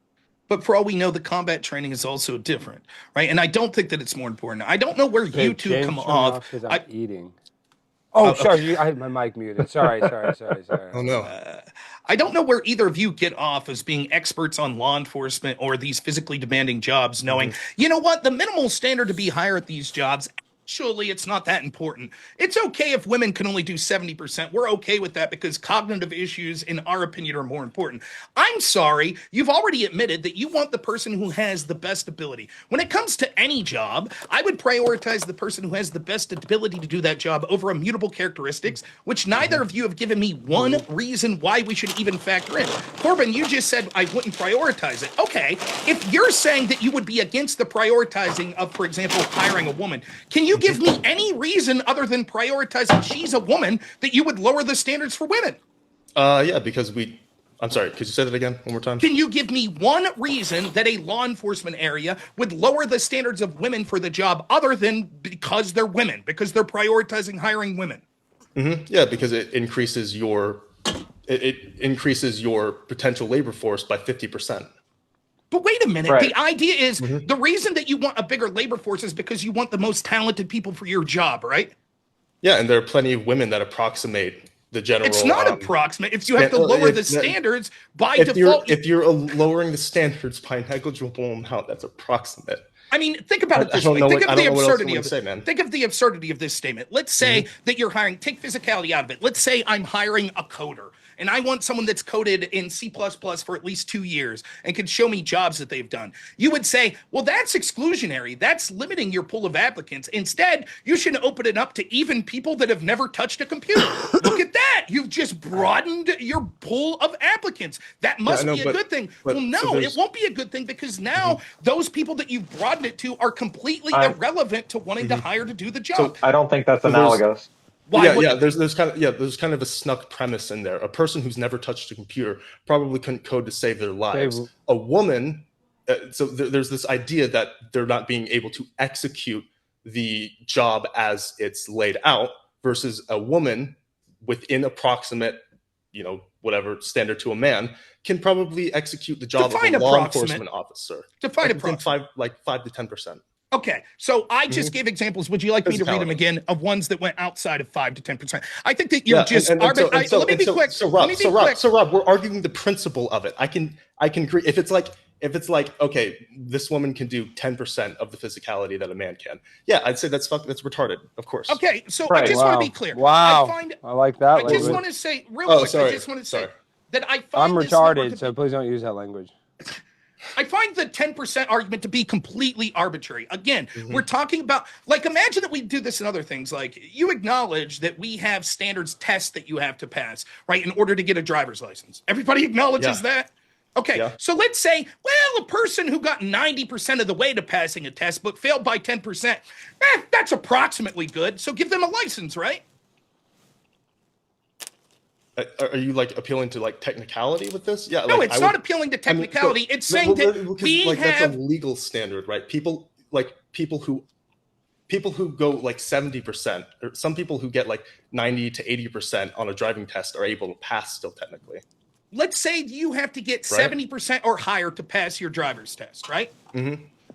But for all we know, the combat training is also different, right? And I don't think that it's more important. I don't know where you two James come turned off. because I'm eating. Oh, sorry. I had my mic muted. Sorry. Oh, no. I don't know where either of you get off as being experts on law enforcement or these physically demanding jobs, knowing, you know what, the minimal standard to be higher at these jobs, actually, it's not that important. It's okay if women can only do 70%. We're okay with that because cognitive issues, in our opinion, are more important. I'm sorry, you've already admitted that you want the person who has the best ability. When it comes to any job, I would prioritize the person who has the best ability to do that job over immutable characteristics, which neither of you have given me one reason why we should even factor in. Corbin, you just said I wouldn't prioritize it. Okay, if you're saying that you would be against the prioritizing of, for example, hiring a woman, can you give me any reason other than prioritizing she's a woman that you would lower the standards for women? Yeah, because I'm sorry, could you say that again one more time? Can you give me one reason that a law enforcement area would lower the standards of women for the job other than because they're women, because they're prioritizing hiring women? Yeah, because it increases your potential labor force by 50%. But wait a minute. Right. The idea is the reason that you want a bigger labor force is because you want the most talented people for your job, right? Yeah, and there are plenty of women that approximate the general. It's not approximate. If you have to lower the standards by default. If you're lowering the standards by a negligible amount, that's approximate. I mean, think about it this way. Think of the absurdity of it. Think of the absurdity of this statement. Let's say that you're hiring, take physicality out of it. Let's say I'm hiring a coder and I want someone that's coded in C++ for at least 2 years and can show me jobs that they've done. You would say, well, that's exclusionary. That's limiting your pool of applicants. Instead, you should open it up to even people that have never touched a computer. Look at that. You've just broadened your pool of applicants. That must be a good thing. Well, no, it won't be a good thing because now those people that you've broadened it to are completely irrelevant to wanting to hire to do the job. I don't think that's analogous. There's kind of a snuck premise in there. A person who's never touched a computer probably couldn't code to save their lives. A woman, so there's this idea that they're not being able to execute the job as it's laid out versus a woman within approximate, whatever standard to a man can probably execute the job of a law enforcement officer. Define approximate. 5 to 10%. Okay, so I just gave examples. Would you like me to read them again of ones that went outside of 5 to 10%? I think that you're let me be quick. So Rob, we're arguing the principle of it. I can agree. If it's like, okay, this woman can do 10% of the physicality that a man can. Yeah, I'd say that's retarded, of course. Okay, so I just want to be clear. Wow, I like that. I just want to say real quick. I just want to say that I find I'm retarded, so please don't use that language. I find the 10% argument to be completely arbitrary. Again, we're talking about, like, imagine that we do this in other things. Like, you acknowledge that we have standards tests that you have to pass, right, in order to get a driver's license. Everybody acknowledges that? Okay, so let's say, well, a person who got 90% of the way to passing a test but failed by 10%, that's approximately good, so give them a license, right? Are you like appealing to like technicality with this? Yeah. No, it's not appealing to technicality. It's saying that we have that's a legal standard, right? People who go like 70%, or some people who get like 90 to 80% on a driving test are able to pass still technically. Let's say you have to get 70% or higher to pass your driver's test, right?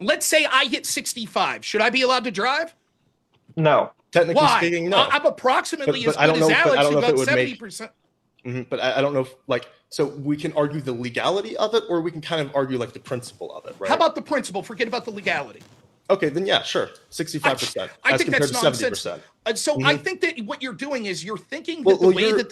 Let's say I hit 65. Should I be allowed to drive? No. Technically speaking, no. I'm approximately as good as Alex, who got 70%. But I don't know if, so we can argue the legality of it, or we can kind of argue like the principle of it, right? How about the principle? Forget about the legality. Okay, then yeah, sure. 65% I as think compared that's to nonsense. 70%. So I think that what you're doing is you're thinking that the way that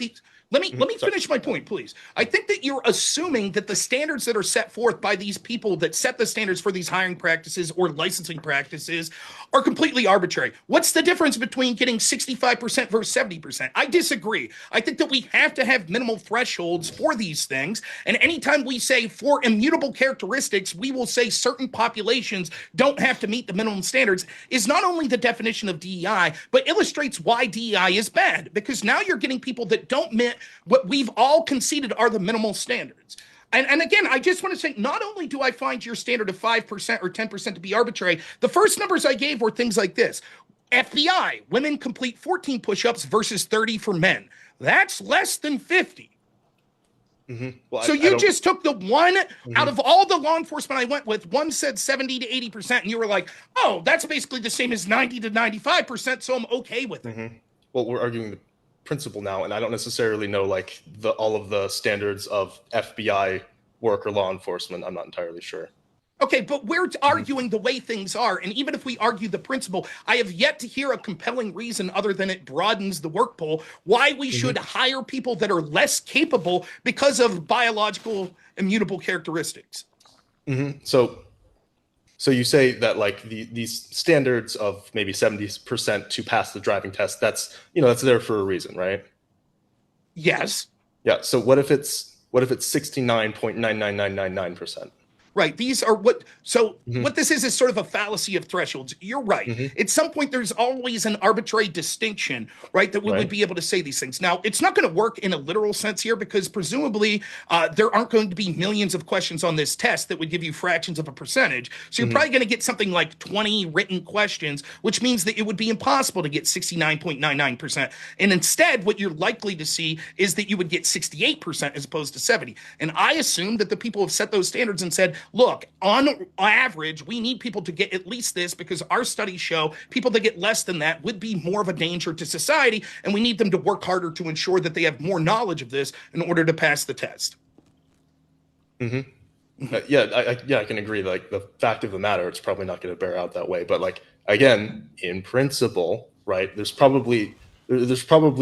Let me Sorry. finish my point, please. I think that you're assuming that the standards that are set forth by these people that set the standards for these hiring practices or licensing practices are completely arbitrary. What's the difference between getting 65% versus 70%? I disagree. I think that we have to have minimal thresholds for these things. And anytime we say for immutable characteristics, we will say certain populations don't have to meet the minimum standards is not only the definition of DEI, but illustrates why DEI is bad. Because now you're getting people that don't meet what we've all conceded are the minimal standards. And again, I just want to say, not only do I find your standard of 5% or 10% to be arbitrary, the first numbers I gave were things like this. FBI, women complete 14 push-ups versus 30 for men. That's less than 50. Well, So you just took the one out of all the law enforcement I went with, one said 70 to 80%, and you were like, oh, that's basically the same as 90 to 95%, so I'm okay with it. Well, we're arguing the principle now, and I don't necessarily know like all of the standards of FBI work or law enforcement. I'm not entirely sure. Okay, but we're arguing the way things are. And even if we argue the principle, I have yet to hear a compelling reason other than it broadens the work pool why we should hire people that are less capable because of biological immutable characteristics. So you say that like these standards of maybe 70% to pass the driving test, that's there for a reason, right? Yes. Yeah. So what if it's 69.99999%? Right. These are what this is sort of a fallacy of thresholds. You're right. At some point, there's always an arbitrary distinction, right, that we would be able to say these things. Now, it's not going to work in a literal sense here because presumably there aren't going to be millions of questions on this test that would give you fractions of a percentage. So you're probably going to get something like 20 written questions, which means that it would be impossible to get 69.99%. And instead, what you're likely to see is that you would get 68% as opposed to 70. And I assume that the people have set those standards and said, look, on average, we need people to get at least this because our studies show people that get less than that would be more of a danger to society, and we need them to work harder to ensure that they have more knowledge of this in order to pass the test. I can agree. Like the fact of the matter, it's probably not going to bear out that way. But like again, in principle, right? There's probably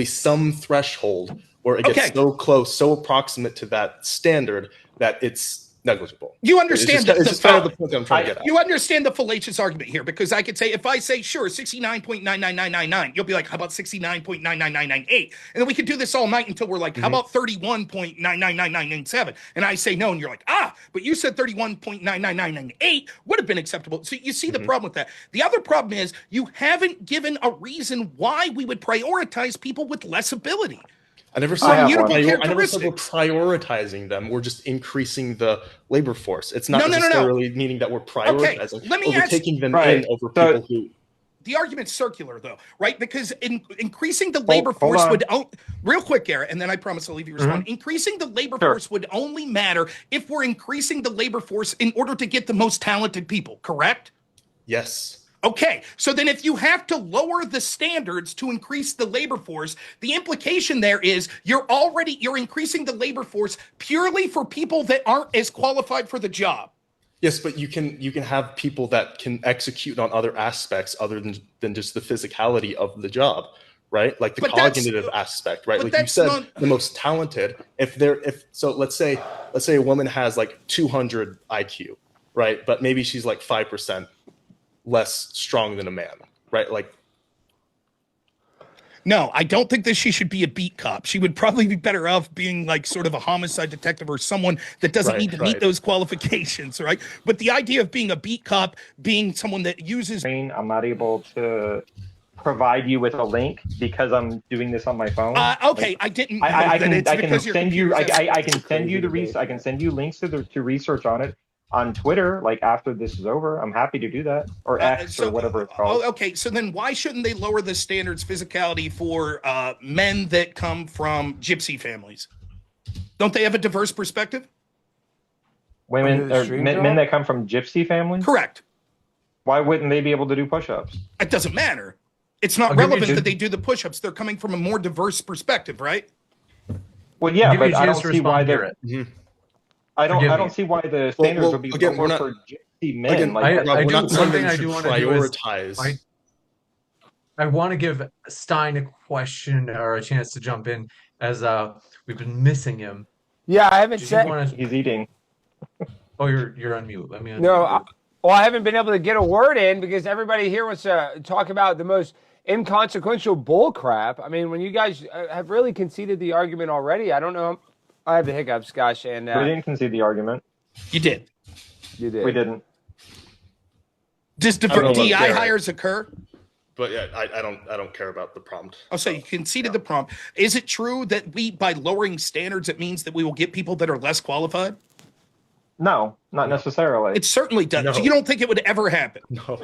some threshold where it gets so close, so approximate to that standard that it's negligible. You understand it's just kind of the point that I'm trying to get at. You understand the fallacious argument here because I could say, if I say, sure, 69.99999, you'll be like, how about 69.99998? And then we could do this all night until we're like, how about 31.999997? And I say no, and you're like, but you said 31.99998 would have been acceptable. So you see the problem with that. The other problem is you haven't given a reason why we would prioritize people with less ability. I never said we're prioritizing them. We're just increasing the labor force. It's not necessarily meaning that we're prioritizing. Okay, let me taking them in over people who. The argument's circular, though, right? Because increasing the labor force would real quick, Garrett, and then I promise I'll leave you respond. Increasing the labor force would only matter if we're increasing the labor force in order to get the most talented people. Correct? Yes. Okay, so then if you have to lower the standards to increase the labor force, the implication there is you're increasing the labor force purely for people that aren't as qualified for the job. Yes, but you can have people that can execute on other aspects other than just the physicality of the job, right? Like the cognitive aspect, right? Like you said, the most talented. Let's say a woman has like 200 IQ, right? But maybe she's like 5% less strong than a man, right? Like, no, I don't think that she should be a beat cop. She would probably be better off being like sort of a homicide detective or someone that doesn't need to meet those qualifications, right? But the idea of being a beat cop, being someone that uses... I'm not able to provide you with a link because I'm doing this on my phone. Okay, I didn't. I can send you links to research on it on Twitter, like after this is over. I'm happy to do that, or X or whatever it's called. Okay, so then why shouldn't they lower the standards physicality for men that come from gypsy families? Don't they have a diverse perspective? Women or men that come from gypsy families? Correct. Why wouldn't they be able to do push-ups? It doesn't matter. It's not relevant that they do the push-ups. They're coming from a more diverse perspective, right? Well, yeah, but I don't see why they're... I don't see why the standards would be lower for gypsy men. I want to give Stein a question or a chance to jump in. as we've been missing him. Yeah, I haven't Did you said. want to? He's eating. Oh, you're on mute. Let me unmute No, you. well, I haven't been able to get a word in because everybody here wants to talk about the most inconsequential bull crap. I mean, when you guys have really conceded the argument already, I don't know. I have the hiccups, gosh, and We didn't concede the argument. You did. you did. We didn't. Does don't know about DI Garrett. hires occur? But yeah, I don't care about the prompt. Oh, so you conceded the prompt. Is it true that by lowering standards, it means that we will get people that are less qualified? No, not necessarily. It certainly does. No. You don't think it would ever happen? No.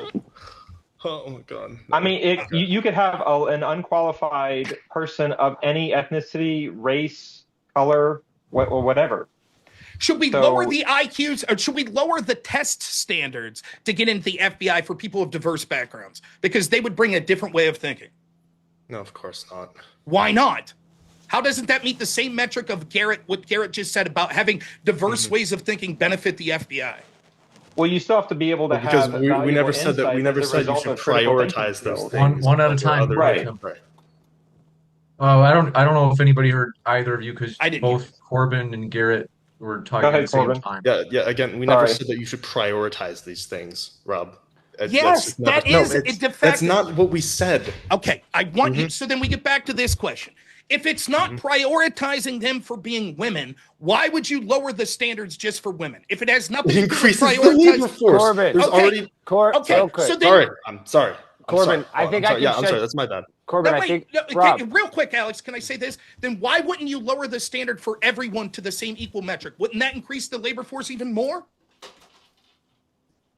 Oh my god. I mean, you could have an unqualified person of any ethnicity, race, color, or whatever. Should we So- lower the IQs or should we lower the test standards to get into the FBI for people of diverse backgrounds? Because they would bring a different way of thinking. No, of course not. Why not? How doesn't that meet the same metric of what Garrett just said about having diverse ways of thinking benefit the FBI? Well, you still have to be able to Because have. we valuable never said that. We insight never as a said you result should of critical thinking prioritize those skills. things. One at a over time, other- right. Right. Oh, I don't know if anybody heard either of you because I didn't both Corbin and Garrett were talking Go at ahead, the same Corbin. time. Yeah. Again, we never Sorry. said that you should prioritize these things, Rob. Yes, just never- that is it's- a de That's facto- not what we said. Okay, I want you. So then we get back to this question. If it's not prioritizing them for being women, why would you lower the standards just for women? If it has nothing It to do with increases the labor prioritizing. force. Corbin. There's Okay. already. Okay, real quick. so then Sorry, I'm sorry. I'm Corbin, sorry. I think I'm I sorry. can Yeah, I'm shed- sorry. That's my bad. Corbin, No, I wait, think no, Rob. real quick, Alex, can I say this? Then why wouldn't you lower the standard for everyone to the same equal metric? Wouldn't that increase the labor force even more?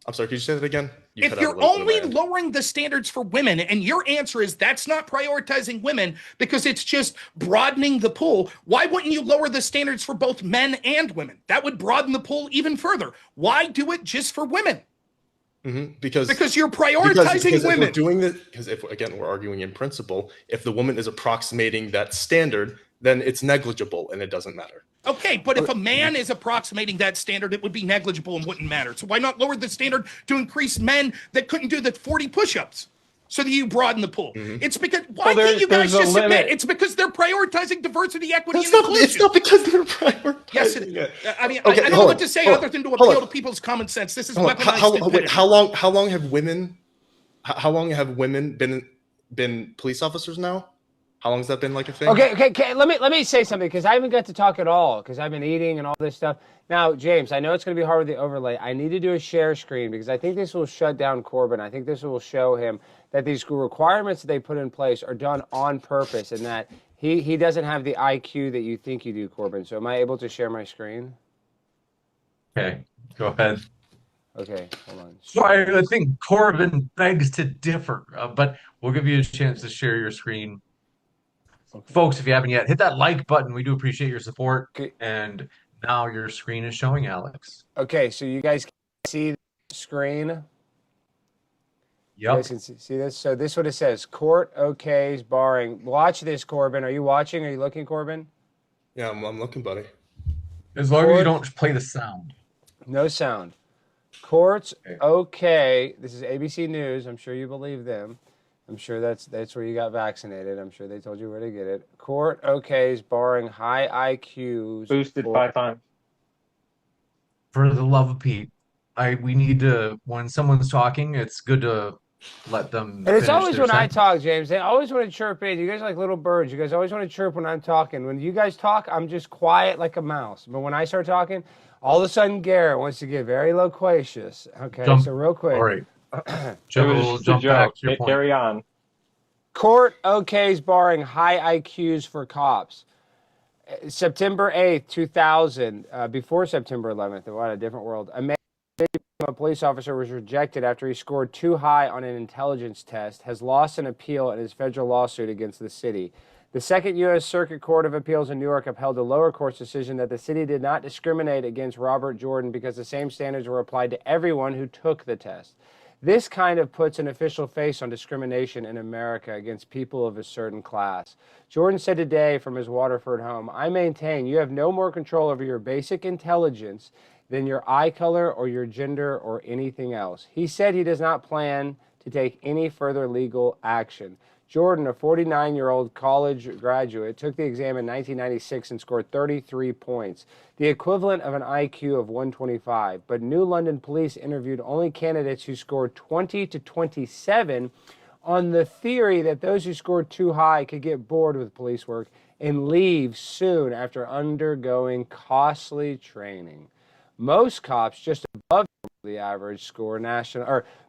I'm sorry. Could you say that again? You If cut out a you're little bit only on my end. lowering the standards for women and your answer is that's not prioritizing women because it's just broadening the pool, why wouldn't you lower the standards for both men and women? That would broaden the pool even further. Why do it just for women? Because you're prioritizing because if women. we're doing this, because if again we're arguing in principle, if the woman is approximating that standard, then it's negligible and it doesn't matter. Okay, but if a man is approximating that standard, it would be negligible and wouldn't matter. So why not lower the standard to increase men that couldn't do the 40 push-ups so that you broaden the pool? It's because why Well, can't you guys there's a just admit limit. it's because they're prioritizing diversity, equity, It's and not. inclusion. It's not because they're prioritizing Yes, it it. is. I mean, Okay, I don't know hold what on, to say hold other on, than to hold appeal on. to people's common sense. This is Hold on. weaponized Wait, stupidity. how long have women? How long have women been police officers now? How long has that been like a thing? Okay. Let me say something because I haven't got to talk at all because I've been eating and all this stuff. Now, James, I know it's going to be hard with the overlay. I need to do a share screen because I think this will shut down Corbin. I think this will show him that these requirements that they put in place are done on purpose and that he doesn't have the IQ that you think you do, Corbin. So am I able to share my screen? Okay, go ahead. Okay, hold on. So I think Corbin begs to differ, but we'll give you a chance to share your screen. Folks, if you haven't yet, hit that like button. We do appreciate your support. Okay. And now your screen is showing, Alex. Okay, so you guys can see the screen. You Yep. guys can see this. So this is what it says. Court okays barring. Watch this, Corbin. Are you watching? Are you looking, Corbin? Yeah, I'm looking, buddy. As long as you Court- don't play the sound. No sound. Courts Okay. okay. This is ABC News. I'm sure you believe them. I'm sure that's where you got vaccinated. I'm sure they told you where to get it. Court okays barring high IQs. Boosted for- 5 times. For the love of Pete, we need to, when someone's talking, it's good to let them And it's finish always their when I sentence. talk, James. They always want to chirp in. You guys are like little birds. You guys always want to chirp when I'm talking. When you guys talk, I'm just quiet like a mouse. But when I start talking, all of a sudden Garrett wants to get very loquacious. Okay, Jump. so real quick. All right. It Joe, was we'll just a jump back joke. to your point. Carry on. Court okays barring high IQs for cops. September 8th, 2000, before September 11th, what a different world. A police officer was rejected after he scored too high on an intelligence test, has lost an appeal in his federal lawsuit against the city. The Second U.S. Circuit Court of Appeals in New York upheld the lower court's decision that the city did not discriminate against Robert Jordan because the same standards were applied to everyone who took the test. This kind of puts an official face on discrimination in America against people of a certain class. Jordan said today from his Waterford home, "I maintain you have no more control over your basic intelligence than your eye color or your gender or anything else." He said he does not plan to take any further legal action. Jordan, a 49-year-old college graduate, took the exam in 1996 and scored 33 points, the equivalent of an IQ of 125. But New London police interviewed only candidates who scored 20 to 27 on the theory that those who scored too high could get bored with police work and leave soon after undergoing costly training. Most cops just above the average score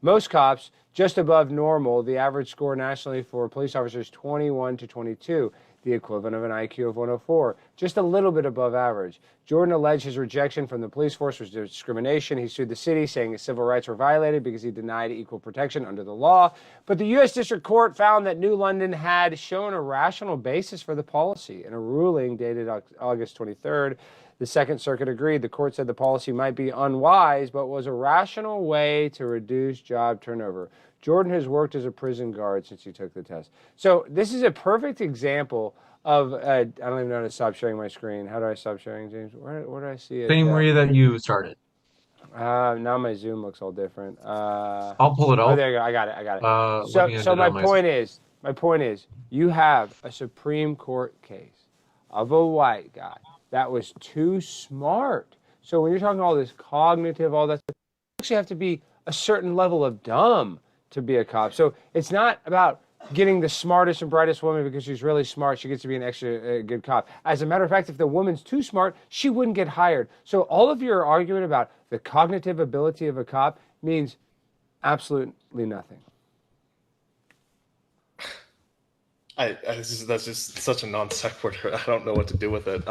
most cops just above normal. The average score nationally for police officers 21 to 22, the equivalent of an IQ of 104, just a little bit above average. Jordan alleged his rejection from the police force was discrimination. He sued the city, saying his civil rights were violated because he denied equal protection under the law. But the U.S. District Court found that New London had shown a rational basis for the policy. In a ruling dated August 23rd, the Second Circuit agreed. The court said the policy might be unwise, but was a rational way to reduce job turnover. Jordan has worked as a prison guard since he took the test. So this is a perfect example of, I don't even know how to stop sharing my screen. How do I stop sharing, James? Where do I see it? Same way that you started. Now my Zoom looks all different. I'll pull it Oh, out. there you go. I got it. Looking at So it my on my point is, you have a Supreme Court case of a white guy that was too smart. So when you're talking all this cognitive, all that, you actually have to be a certain level of dumb to be a cop. So it's not about getting the smartest and brightest woman because she's really smart. She gets to be an extra good cop. As a matter of fact, if the woman's too smart, she wouldn't get hired. So all of your argument about the cognitive ability of a cop means absolutely nothing. That's just such a non sequitur. I don't know what to do with it.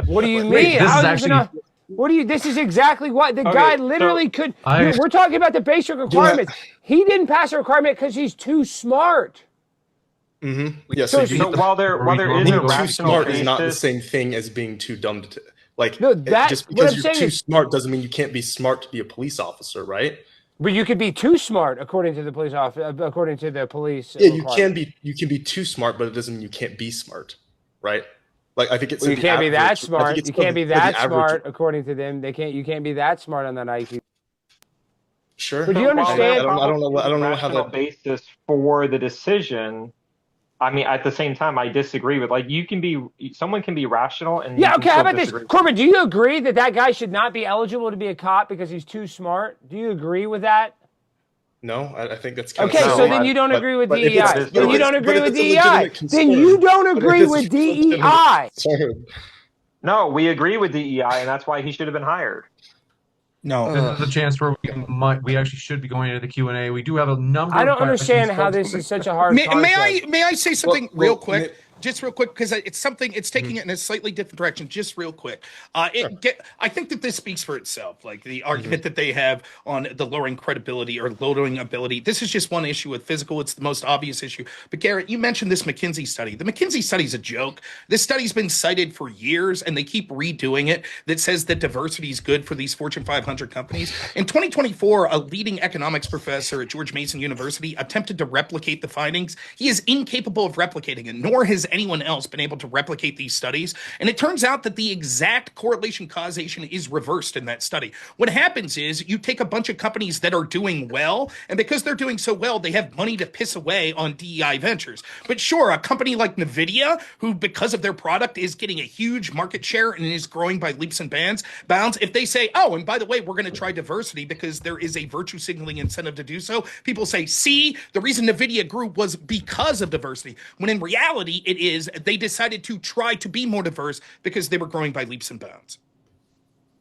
What do you mean? Wait, this is actually. This is exactly what the guy literally could. We're talking about the basic requirements. He didn't pass a requirement because he's too smart. Mm-hmm. Yeah. So while there is a too rational smart basis, is not the same thing as being too dumb to like. No, just what because I'm you're saying too is- smart doesn't mean you can't be smart to be a police officer, right? But you could be too smart, according to the police office. According to the police. Yeah, requirement. you can be too smart, but it doesn't mean you can't be smart, right? Like I think it's Well, you can't be that smart. You can't be that average. smart, according to them. You can't be that smart on that IQ. Sure. But do you while there understand? I don't know how rational that. basis for the decision. I mean, at the same time, I disagree with someone can be rational and Yeah. you can Okay. How still about this, disagree. Corbin? Do you agree that that guy should not be eligible to be a cop because he's too smart? Do you agree with that? No, I think that's kind Okay, of so then you don't agree with if DEI. it's- Then you but don't it's- agree but with it's a DEI. legitimate Then concern. you don't But agree it's with a legitimate DEI. concern. No, we agree with DEI, and that's why he should have been hired. No. This is a chance where we actually should be going into the Q&A. We do have a number I of don't questions, understand how folks. this is such a hard May concept. I say something real well, quick? Just real quick, because it's something, it's taking it in a slightly different direction. Just real quick. I think that this speaks for itself. Like the argument that they have on the lowering credibility or lowering ability. This is just one issue with physical. It's the most obvious issue. But Garrett, you mentioned this McKinsey study. The McKinsey study is a joke. This study's been cited for years, and they keep redoing it. That says that diversity is good for these Fortune 500 companies. In 2024, a leading economics professor at George Mason University attempted to replicate the findings. He is incapable of replicating it, nor has anyone else been able to replicate these studies. And it turns out that the exact correlation causation is reversed in that study. What happens is you take a bunch of companies that are doing well, and because they're doing so well, they have money to piss away on DEI ventures. But sure, a company like NVIDIA, who because of their product is getting a huge market share and is growing by leaps and bounds, if they say, oh, and by the way, we're going to try diversity because there is a virtue signaling incentive to do so, people say, see, the reason NVIDIA grew was because of diversity. When in reality, it is they decided to try to be more diverse because they were growing by leaps and bounds.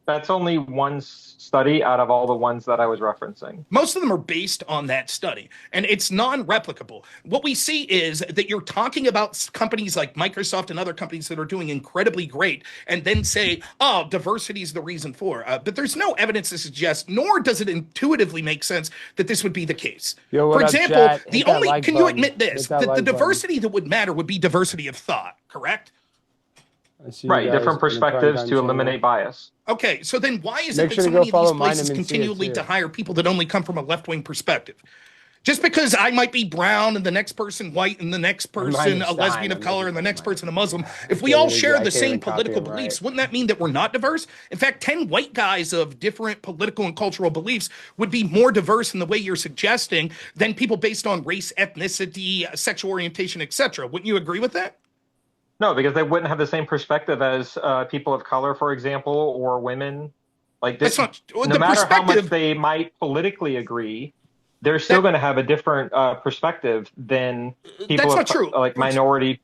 That's only one study out of all the ones that I was referencing. Most of them are based on that study, and it's non-replicable. What we see is that you're talking about companies like Microsoft and other companies that are doing incredibly great, and then say, oh, diversity is the reason for. But there's no evidence to suggest, nor does it intuitively make sense that this would be the case. Yo, what For up, example, chat? Hit the that only, like can you button. admit this, Hit that that like the button. diversity that would matter would be diversity of thought, correct? I see you Right, guys different in the Prime perspectives Time to eliminate channel. bias. Okay, so then why is Make it sure that to so go many of follow these mine places and continue to Mencia lead too. to hire people that only come from a left-wing perspective? Just because I might be brown and the next person white and the next person a lesbian of color and the next person a Muslim, if we all share the same political beliefs, wouldn't that mean that we're not diverse? In fact, 10 white guys of different political and cultural beliefs would be more diverse in the way you're suggesting than people based on race, ethnicity, sexual orientation, etc. Wouldn't you agree with that? No, because they wouldn't have the same perspective as people of color, for example, or women. Like this, That's not no the matter how much perspective. they might politically agree, they're still going to have a different perspective than people That's of not true. like minority.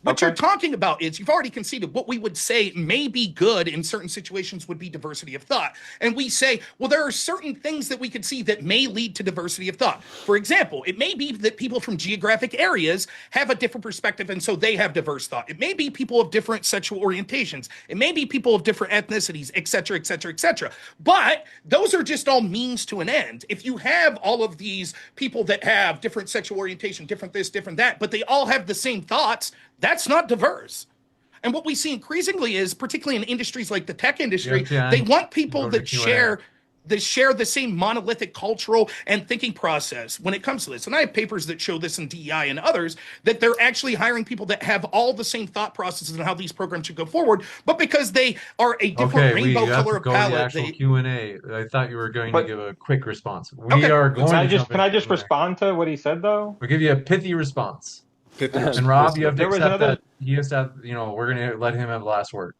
What Okay. you're talking about is you've already conceded what we would say may be good in certain situations would be diversity of thought. And we say, well, there are certain things that we could see that may lead to diversity of thought. For example, it may be that people from geographic areas have a different perspective and so they have diverse thought. It may be people of different sexual orientations. It may be people of different ethnicities, et cetera, et cetera, et cetera. But those are just all means to an end. If you have all of these people that have different sexual orientation, different this, different that, but they all have the same thoughts, that's not diverse. And what we see increasingly is, particularly in industries like the tech industry, they want people that share the same monolithic cultural and thinking process when it comes to this. And I have papers that show this in DEI and others, that they're actually hiring people that have all the same thought processes on how these programs should go forward, but because they are a different rainbow color of palette. Q&A. I thought you were going to give a quick response. Okay. Are going Can I just respond to what he said though? We'll give you a pithy response. And Rob, you have to accept that he has to have, we're going to let him have the last word.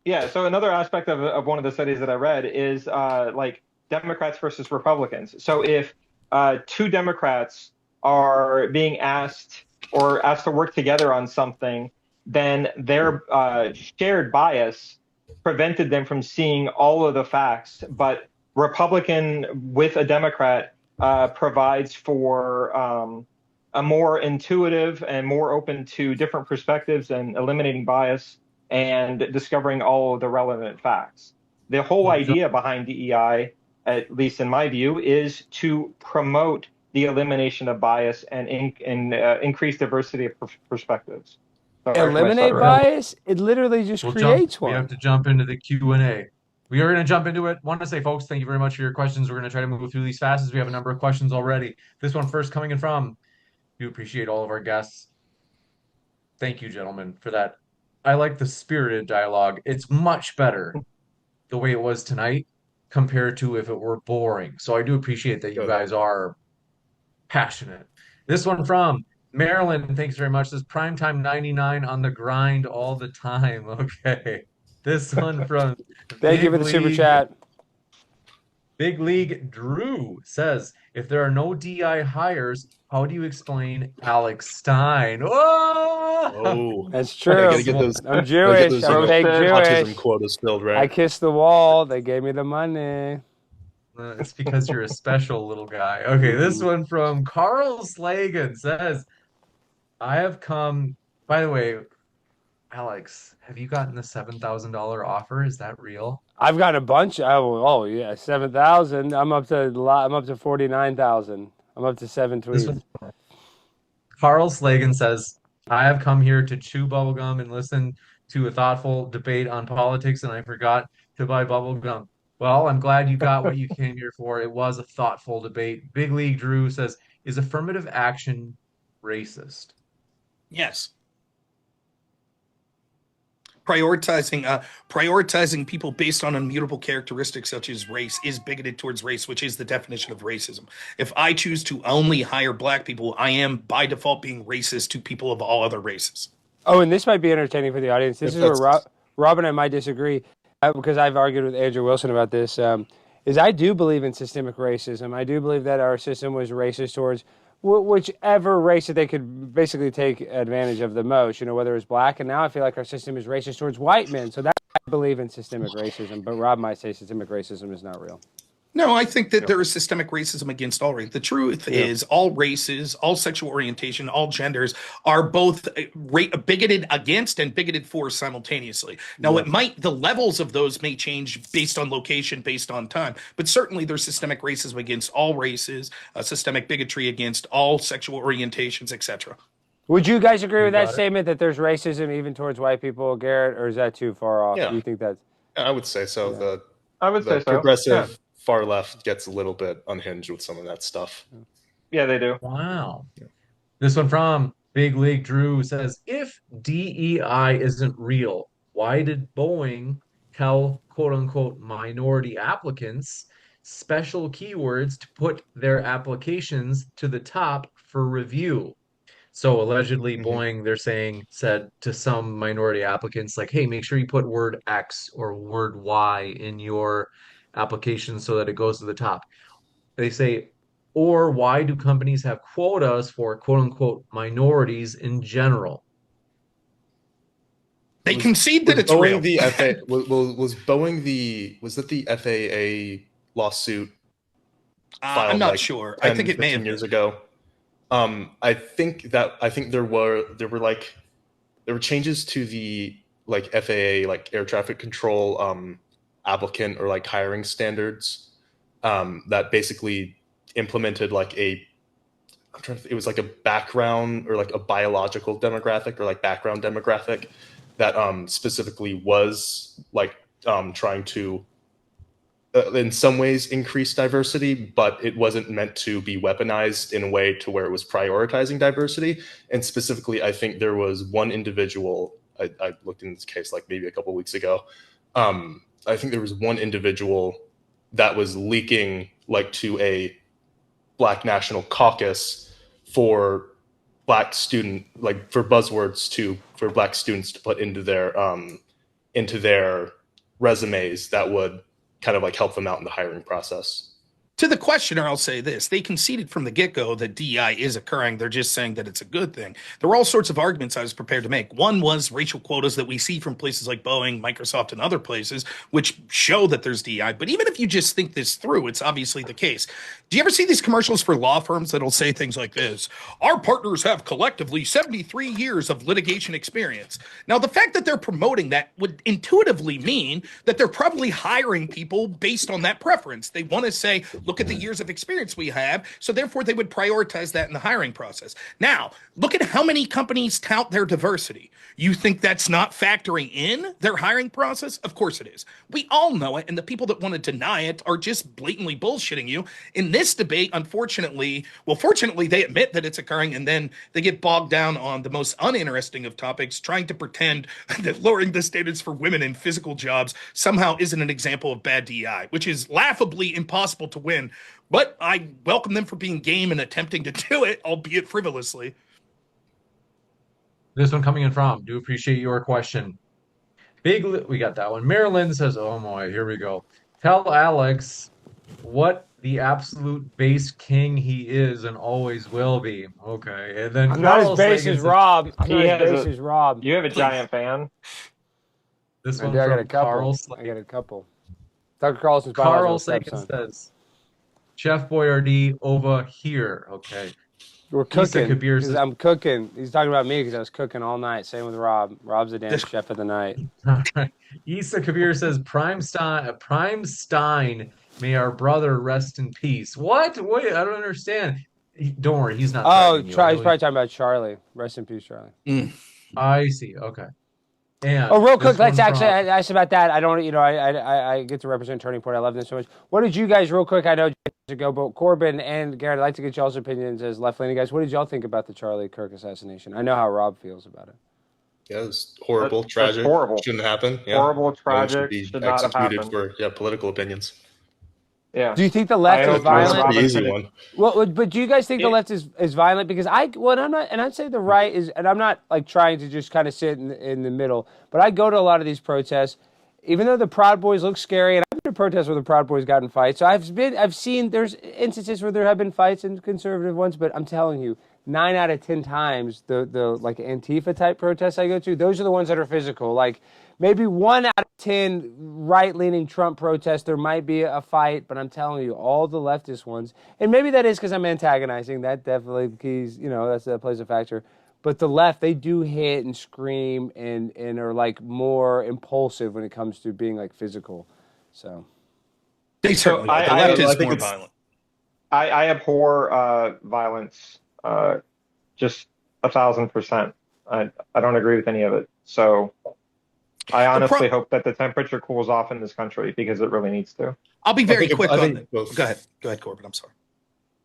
Yeah, so another aspect of one of the studies that I read is like Democrats versus Republicans. So if two Democrats are being asked to work together on something, then their shared bias prevented them from seeing all of the facts. But Republican with a Democrat provides for a more intuitive and more open to different perspectives and eliminating bias and discovering all of the relevant facts. The whole idea behind DEI, at least in my view, is to promote the elimination of bias and increase diversity of perspectives. So Eliminate bias? It literally just creates one. We have to jump into the Q&A. We are going to jump into it. Want to say, folks, thank you very much for your questions. We're going to try to move through these fast as we have a number of questions already. This one first coming in from, we appreciate all of our guests. Thank you, gentlemen, for that. I like the spirited dialogue. It's much better the way it was tonight compared to if it were boring. So I do appreciate that you guys are passionate. This one from Marilyn, thanks very much. This Primetime 99 on the grind all the time. Okay. This one from Thank you for the super chat. Big League Drew says, if there are no DI hires, how do you explain Alex Stein? Oh, that's true. I'm Jewish. I'm fake Jewish. Quotas filled, right? I kissed the wall. They gave me the money. It's because you're a special little guy. Okay, this one from Carl Slagan says, I have come, by the way, Alex, have you gotten the $7,000 offer? Is that real? I've got a bunch. Oh yeah, 7,000. I'm up to 49,000. I'm up to 7 tweets. Carl Slagan says, I have come here to chew bubblegum and listen to a thoughtful debate on politics, and I forgot to buy bubblegum. Well, I'm glad you got what you came here for. It was a thoughtful debate. Big League Drew says, is affirmative action racist? Yes. Prioritizing people based on immutable characteristics such as race is bigoted towards race, which is the definition of racism. If I choose to only hire black people, I am by default being racist to people of all other races. Oh, and this might be entertaining for the audience. This is where Rob and I might disagree, because I've argued with Andrew Wilson about this, is I do believe in systemic racism. I do believe that our system was racist towards whichever race that they could basically take advantage of the most, whether it's black. And now I feel like our system is racist towards white men. So that's why I believe in systemic racism. But Rob might say systemic racism is not real. No, I think that there is systemic racism against all races. The truth is all races, all sexual orientation, all genders are both bigoted against and bigoted for simultaneously. Now, the levels of those may change based on location, based on time, but certainly there's systemic racism against all races, systemic bigotry against all sexual orientations, etc. Would you guys agree with that statement that there's racism even towards white people, Garrett, or is that too far off? Yeah. Do you think that's... I would say so. Yeah. I would say so. Progressive far left gets a little bit unhinged with some of that stuff. Yeah, they do. Wow. This one from Big League Drew says, if DEI isn't real, why did Boeing tell quote unquote minority applicants special keywords to put their applications to the top for review? So allegedly, Mhm. Boeing, they're saying, said to some minority applicants, like, hey, make sure you put word X or word Y in your application so that it goes to the top. They say, or why do companies have quotas for quote unquote minorities in general? They Was concede that was it's Boeing real. the FA was Boeing was that the FAA lawsuit I'm filed not like sure. I think 10, it may 15 have years been. ago? I think there were changes to the like FAA like air traffic control applicant or like hiring standards that basically implemented like it was like a background or like a biological demographic or like background demographic that specifically was like trying to in some ways increase diversity, but it wasn't meant to be weaponized in a way to where it was prioritizing diversity. And specifically, I think there was one individual. I looked in this case like maybe a couple of weeks ago. I think there was one individual that was leaking like to a Black National Caucus for Black student like for buzzwords to for Black students to put into their resumes that would kind of like help them out in the hiring process. To the questioner, I'll say this. They conceded from the get-go that DEI is occurring. They're just saying that it's a good thing. There were all sorts of arguments I was prepared to make. One was racial quotas that we see from places like Boeing, Microsoft, and other places, which show that there's DEI. But even if you just think this through, it's obviously the case. Do you ever see these commercials for law firms that'll say things like this? Our partners have collectively 73 years of litigation experience. Now, the fact that they're promoting that would intuitively mean that they're probably hiring people based on that preference. They want to say, look at the years of experience we have. So therefore, they would prioritize that in the hiring process. Now, look at how many companies tout their diversity. You think that's not factoring in their hiring process? Of course it is. We all know it. And the people that want to deny it are just blatantly bullshitting you. In this debate, unfortunately, well, fortunately, they admit that it's occurring and then they get bogged down on the most uninteresting of topics, trying to pretend that lowering the standards for women in physical jobs somehow isn't an example of bad DEI, which is laughably impossible to win. But I welcome them for being game and attempting to do it, albeit frivolously. This one coming in from, do appreciate your question. We got that one. Marilyn says, oh my, here we go. Tell Alex what the absolute base king he is and always will be. Okay. And then I'm not as Carl base Sagan as says, Rob. I'm He not as has base as Rob. You have a giant fan. this I one do. I got a from Carl couple. I got a couple. Tucker Carlson's biological Carl Sagan stepson. says, Chef Boyardee over here. Okay. We're Isa cooking. Kabir 'Cause says, I'm cooking. He's talking about me because I was cooking all night. Same with Rob. Rob's the damn chef of the night. all right. Isa Kabir says, Prime Stein, may our brother rest in peace. What? Wait, I don't understand. Don't worry, he's not Oh, threatening you. I he's know probably talking about Charlie. Rest in peace, Charlie. I see. Okay. And Oh, real this quick, let's one actually from- ask about that. I don't, I get to represent Turning Point. I love this so much. What did you guys, real quick? I know to go, but Corbin and Garrett, I'd like to get y'all's opinions as left-leaning guys. What did y'all think about the Charlie Kirk assassination? I know how Rob feels about it. Yeah, it was horrible, That's tragic. horrible. Shouldn't happen. Yeah. Horrible, No one tragic, be should not have executed happened. for political opinions. Yeah. Do you think the left I is hope That's a violent? pretty easy Robinson- one. Well, but do you guys think the Yeah. left is violent? Because I'm not, and I'd say the right is, and I'm not like trying to just kind of sit in the middle, but I go to a lot of these protests, even though the Proud Boys look scary, and I've been to protests where the Proud Boys got in fights. So I've seen there's instances where there have been fights and conservative ones, but I'm telling you, 9 out of 10 times the like Antifa type protests I go to, those are the ones that are physical. Like maybe 1 out of 10 right-leaning Trump protests, there might be a fight, but I'm telling you, all the leftist ones, and maybe that is because I'm antagonizing. That definitely that plays a factor. But the left, they do hit and scream and are like more impulsive when it comes to being like physical. So They So certainly are. The I left is think more it's- violent. I abhor violence, just 1,000%. I don't agree with any of it. So I honestly hope that the temperature cools off in this country because it really needs to. I'll be very think- quick I on think that. both- Go ahead. Go ahead, Corbin. I'm sorry.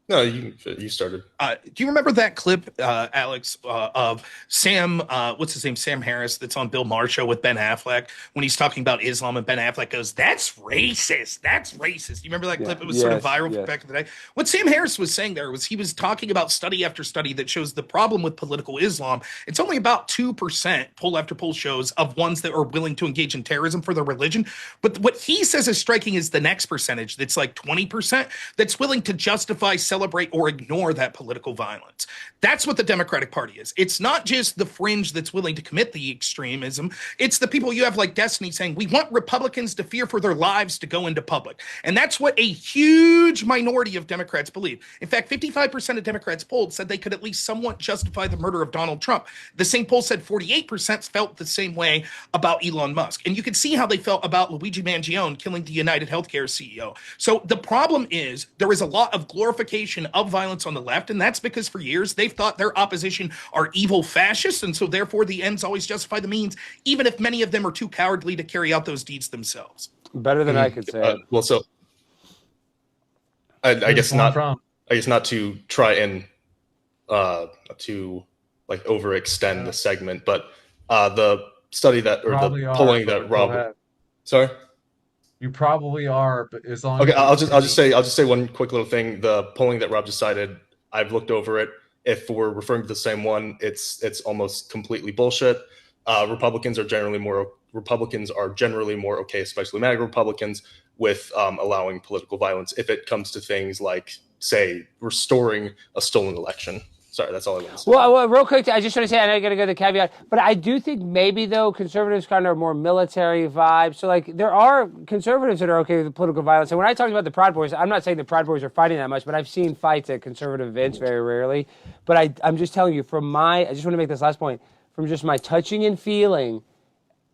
No, you started. Do you remember that clip, Alex, of Sam? What's his name? Sam Harris. That's on Bill Maher show with Ben Affleck when he's talking about Islam, and Ben Affleck goes, "That's racist. That's racist." You remember that clip? It was sort of viral back in the day. What Sam Harris was saying there was he was talking about study after study that shows the problem with political Islam. It's only about 2%, poll after poll shows, of ones that are willing to engage in terrorism for their religion. But what he says is striking is the next percentage that's like 20% that's willing to justify, celebrate, or ignore that political violence. That's what the Democratic Party is. It's not just the fringe that's willing to commit the extremism. It's the people you have like Destiny saying, we want Republicans to fear for their lives to go into public. And that's what a huge minority of Democrats believe. In fact, 55% of Democrats polled said they could at least somewhat justify the murder of Donald Trump. The same poll said 48% felt the same way about Elon Musk. And you can see how they felt about Luigi Mangione killing the United Healthcare CEO. So the problem is there is a lot of glorification of violence on the left, and that's because for years they've thought their opposition are evil fascists, and so therefore the ends always justify the means, even if many of them are too cowardly to carry out those deeds themselves. Better than I could say it. Well, so I guess not. I guess not to try and to like overextend the segment, but the study that or Probably the are, polling but that go Rob. ahead. Sorry. You probably are, but as long Okay, as I'll just say one quick little thing. The polling that Rob just cited, I've looked over it. If we're referring to the same one, it's almost completely bullshit. Republicans are generally more okay, especially MAGA Republicans, with allowing political violence if it comes to things like, say, restoring a stolen election. Sorry, that's all I want to say. Well, real quick, I just want to say, I know I got to go to the caveat, but I do think maybe, though, conservatives kind of are more military vibe. So, like, there are conservatives that are okay with political violence. And when I talked about the Proud Boys, I'm not saying the Proud Boys are fighting that much, but I've seen fights at conservative events very rarely. But I'm just telling you, I just want to make this last point, from just my touching and feeling,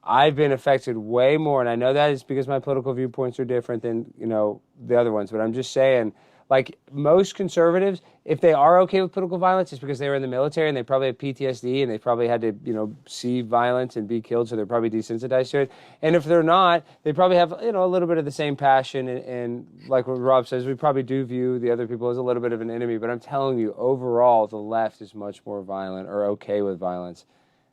I've been affected way more. And I know that is because my political viewpoints are different than, the other ones. But I'm just saying, like, most conservatives, if they are okay with political violence, it's because they were in the military and they probably have PTSD and they probably had to, see violence and be killed, so they're probably desensitized to it. And if they're not, they probably have, a little bit of the same passion. And like what Rob says, we probably do view the other people as a little bit of an enemy. But I'm telling you, overall, the left is much more violent or okay with violence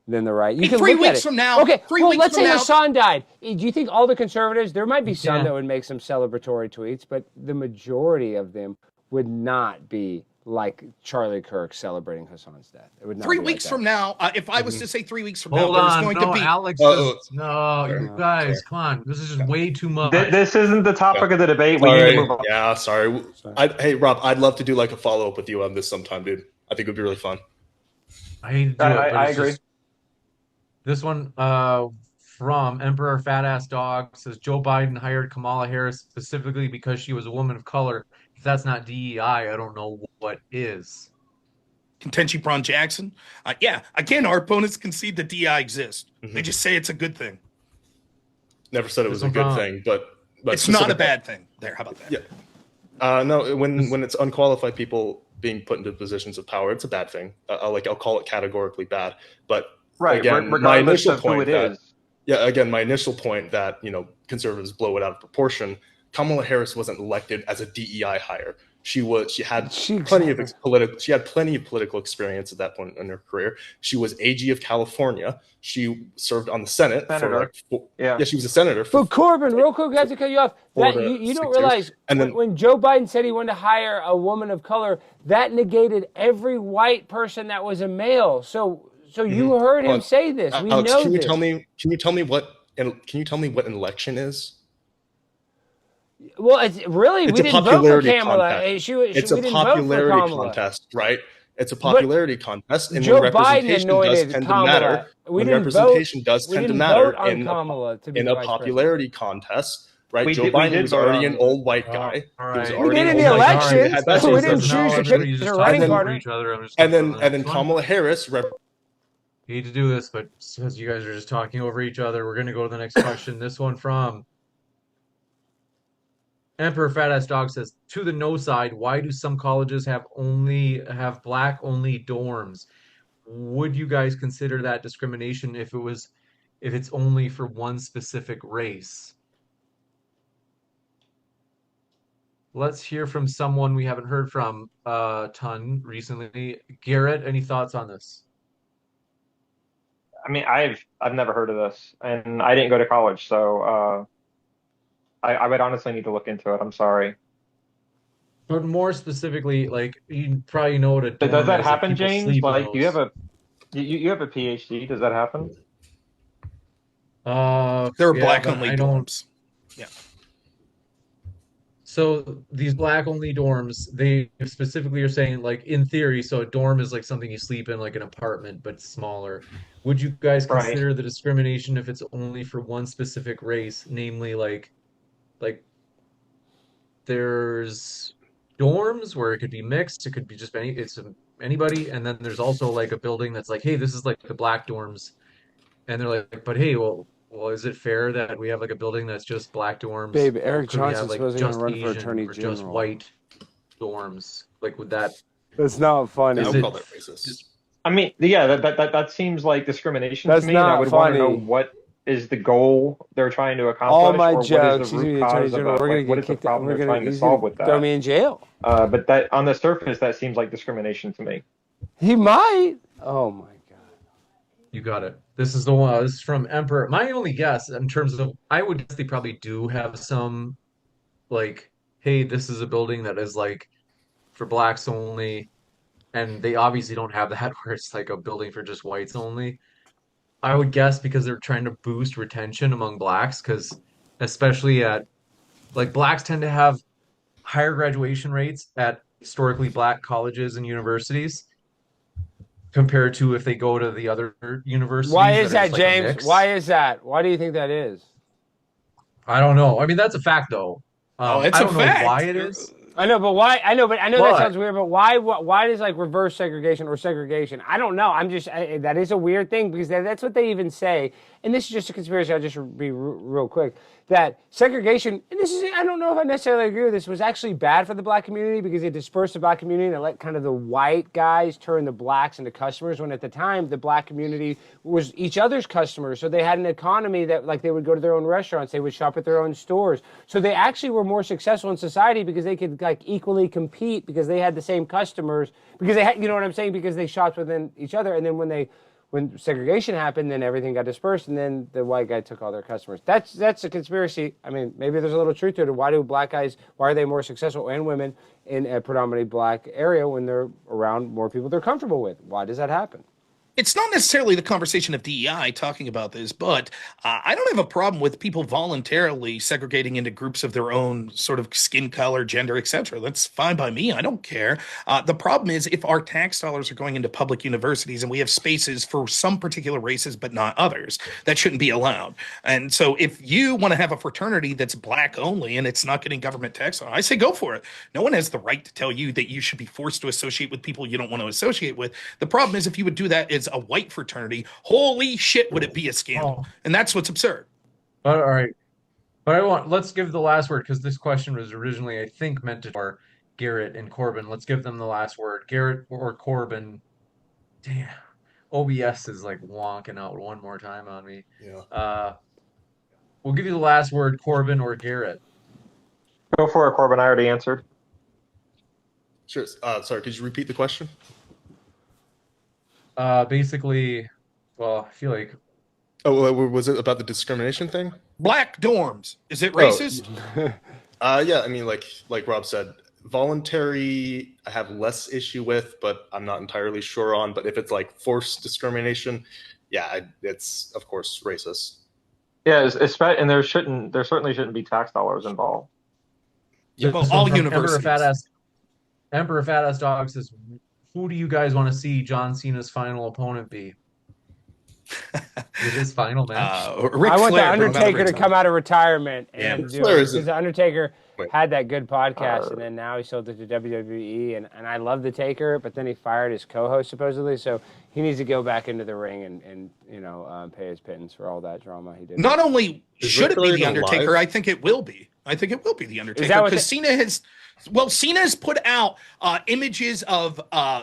than the right. You can 3 look weeks at it. from now. Okay, 3 well, weeks let's from say now. Hassan died. Do you think all the conservatives, there might be some Yeah. that would make some celebratory tweets, but the majority of them would not be like Charlie Kirk celebrating Hassan's death. It would not 3 be weeks like from now, if I was to say 3 weeks from Hold now, there's on, going no, to be Alex. No, you guys, come on. This is just way too much. This isn't the topic of the debate. We need Sorry. to move on. Yeah, sorry. Hey, Rob, I'd love to do like a follow up with you on this sometime, dude. I think it would be really fun. I hate to do it, but I it's agree. just- this one from Emperor Fat Ass Dog says Joe Biden hired Kamala Harris specifically because she was a woman of color. If that's not DEI, I don't know what is. Ketanji Brown Jackson. Yeah, again, our opponents concede that DI exists. They just say it's a good thing. Never said it was a good thing, but It's not a bad thing. There, how about that? Yeah. No, when it's unqualified people being put into positions of power, it's a bad thing. I'll call it categorically bad. But Right, again, regardless my initial of point who it is. my initial point that conservatives blow it out of proportion. Kamala Harris wasn't elected as a DEI hire. She had plenty of political experience at that point in her career. She was AG of California. She served on the Senate Senator. she was a senator. But Corbin, real quick, I have to cut you off. That, you don't realize And then- when Joe Biden said he wanted to hire a woman of color, that negated every white person that was a male. So you heard him say this. We Alex, know can you this. Can you tell me what an election is? Well, it's really, It's we a didn't vote for popularity Kamala. contest. We It's a didn't vote for popularity Kamala. contest, right? It's a popularity contest, and Joe when Biden representation does anointed tend Kamala. to matter, We when didn't representation does we tend to didn't matter vote on in Kamala to be a vice president. popularity contest, right? We Joe did- we Biden did was vote already on- an old white guy. All He was right. We already did an in the old white guy. election, Had but that we same didn't president. choose to everybody pick just the talking running over partner. each other. I'm just And gonna then go to the next one. Kamala Harris. Hate to do this, but since you guys are just talking over each other, we're going to go to the next question. This one from Emperor Fat Ass Dog says, to the no side, why do some colleges have black only dorms? Would you guys consider that discrimination if it's only for one specific race? let's hear from someone we haven't heard from a ton recently. Garrett, any thoughts on this? I mean, I've never heard of this, and I didn't go to college, so I would honestly need to look into it. I'm sorry. But more specifically, like you probably know what a Does dorm that is, like happen, people James? sleep in Like, do you have those. you have a PhD? Does that happen? There are Yeah, black but only I don't. dorms. Yeah. So these black only dorms, they specifically are saying like in theory, so a dorm is like something you sleep in like an apartment but smaller. Would you guys Right. consider the discrimination if it's only for one specific race, namely like there's dorms where it could be mixed, it could be just anybody, and then there's also like a building that's like, hey, this is like the black dorms, and they're like, but hey, well, is it fair that we have like a building that's just black dorms, Babe, or Eric could we have Johnson's like supposedly going to just run for Asian attorney or just general. white dorms? Like, would that That's not funny. I is would it call that racist. just I mean, yeah, that seems like discrimination to That's me, and I not would want to know funny. what is the goal they're trying to All accomplish, my or what is jokes. the He's gonna root be the attorney cause of general. that. We're gonna Like, what get is the kicked out. problem they're trying to He's solve gonna with throw that? me in jail. But that on the surface, that seems like discrimination to me. He might. Oh my god. you got it? This is the one. This is from Emperor. My only guess in terms of, I would guess they probably do have some like, hey, this is a building that is like for blacks only, and they obviously don't have that where it's like a building for just whites only. I would guess because they're trying to boost retention among blacks, because especially at like blacks tend to have higher graduation rates at historically black colleges and universities compared to if they go to the other Why universities is that are that, just like a James? mix. Why is that? Why do you think that is? I don't know. I mean, that's a fact though. Oh, it's I a don't know fact. why it is, I know, but why? I know that but sounds weird. But why does like reverse segregation or segregation? I don't know. That is a weird thing because that's what they even say. And this is just a conspiracy. I'll just be real quick. That segregation, and this is, I don't know if I necessarily agree with this, was actually bad for the black community because it dispersed the black community and it let kind of the white guys turn the blacks into customers, when at the time the black community was each other's customers. So they had an economy that, like, they would go to their own restaurants, they would shop at their own stores. So they actually were more successful in society because they could like equally compete because they had the same customers, because they had, you know what I'm saying, because they shopped within each other. And then when segregation happened, then everything got dispersed, and then the white guy took all their customers. That's a conspiracy. I mean, maybe there's a little truth to it. Why are they more successful, and women in a predominantly black area, when they're around more people they're comfortable with? Why does that happen? It's not necessarily the conversation of DEI talking about this, but I don't have a problem with people voluntarily segregating into groups of their own sort of skin color, gender, etc. That's fine by me. I don't care. The problem is if our tax dollars are going into public universities and we have spaces for some particular races but not others, that shouldn't be allowed. And so if you want to have a fraternity that's black only and it's not getting government tax on, I say go for it. No one has the right to tell you that you should be forced to associate with people you don't want to associate with. The problem is if you would do that as a white fraternity, holy shit, would it be a scandal? oh, And that's what's absurd. but all right. But let's give the last word because this question was originally, I think, meant to for Garrett and Corbin. Let's give them the last word. Garrett or Corbin. Damn. OBS is like wonking out one more time on me. Yeah. We'll give you the last word, Corbin or Garrett. Go for it, Corbin. I already answered. Sure. Sorry, could you repeat the question? Basically, well, I feel like Oh, was it about the discrimination thing? Black dorms. Is it Oh, racist? yeah. I mean, like Rob said, voluntary I have less issue with, but I'm not entirely sure on. But if it's like forced discrimination, yeah, it's of course racist. Yeah, and there certainly shouldn't be tax dollars involved. Yeah, well, so all from universities. Emperor Fat Ass Dog says, who do you guys want to see John Cena's final opponent be? Is his final match? Ric I want the Flair, bring him out of Undertaker to come out of retirement Yeah, and Ric do Flair it, is because the Undertaker Wait. had that good podcast, and then now he sold it to WWE, and I love the Taker, but then he fired his co-host supposedly, so he needs to go back into the ring and pay his pittance for all that drama he did. Not only Is should Ric it be Flair the even Undertaker, alive? I think it will be. I think it will be the Undertaker that what because Cena has put out images of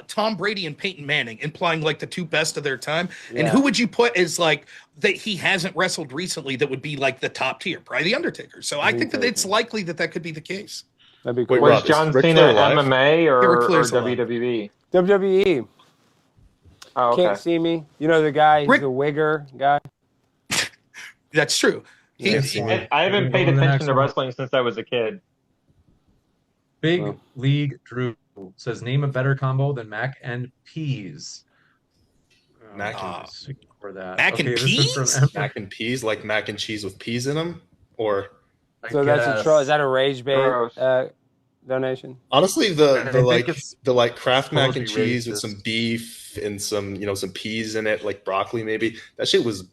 Tom Brady and Peyton Manning, implying like the two best of their time. And Yeah. who would you put as like that he hasn't wrestled recently that would be like the top tier? Probably the Undertaker. So I think that it's likely that that could be the case. That'd be cool. Wait, Was Rob, is John Ric Cena Flair alive? MMA or Ric Flair's alive. WWE? WWE. Oh, okay. Can't see me. You know the guy, he's Rick- the wigger guy. That's true. He- Can't see me. I haven't paid Go to the attention next to one. wrestling since I was a kid. Big Oh. League Drew says, name a better combo than mac and peas. Mac and- Let's ignore that. Mac and this is from peas? Emperor, Mac and peas, like mac and cheese with peas in them? Or I So that's a guess. troll. Is that a rage bait Gross. donation? honestly, I the think like it's the like Kraft mac supposed and to be cheese with racist. some beef and some some peas in it, like broccoli maybe. That shit was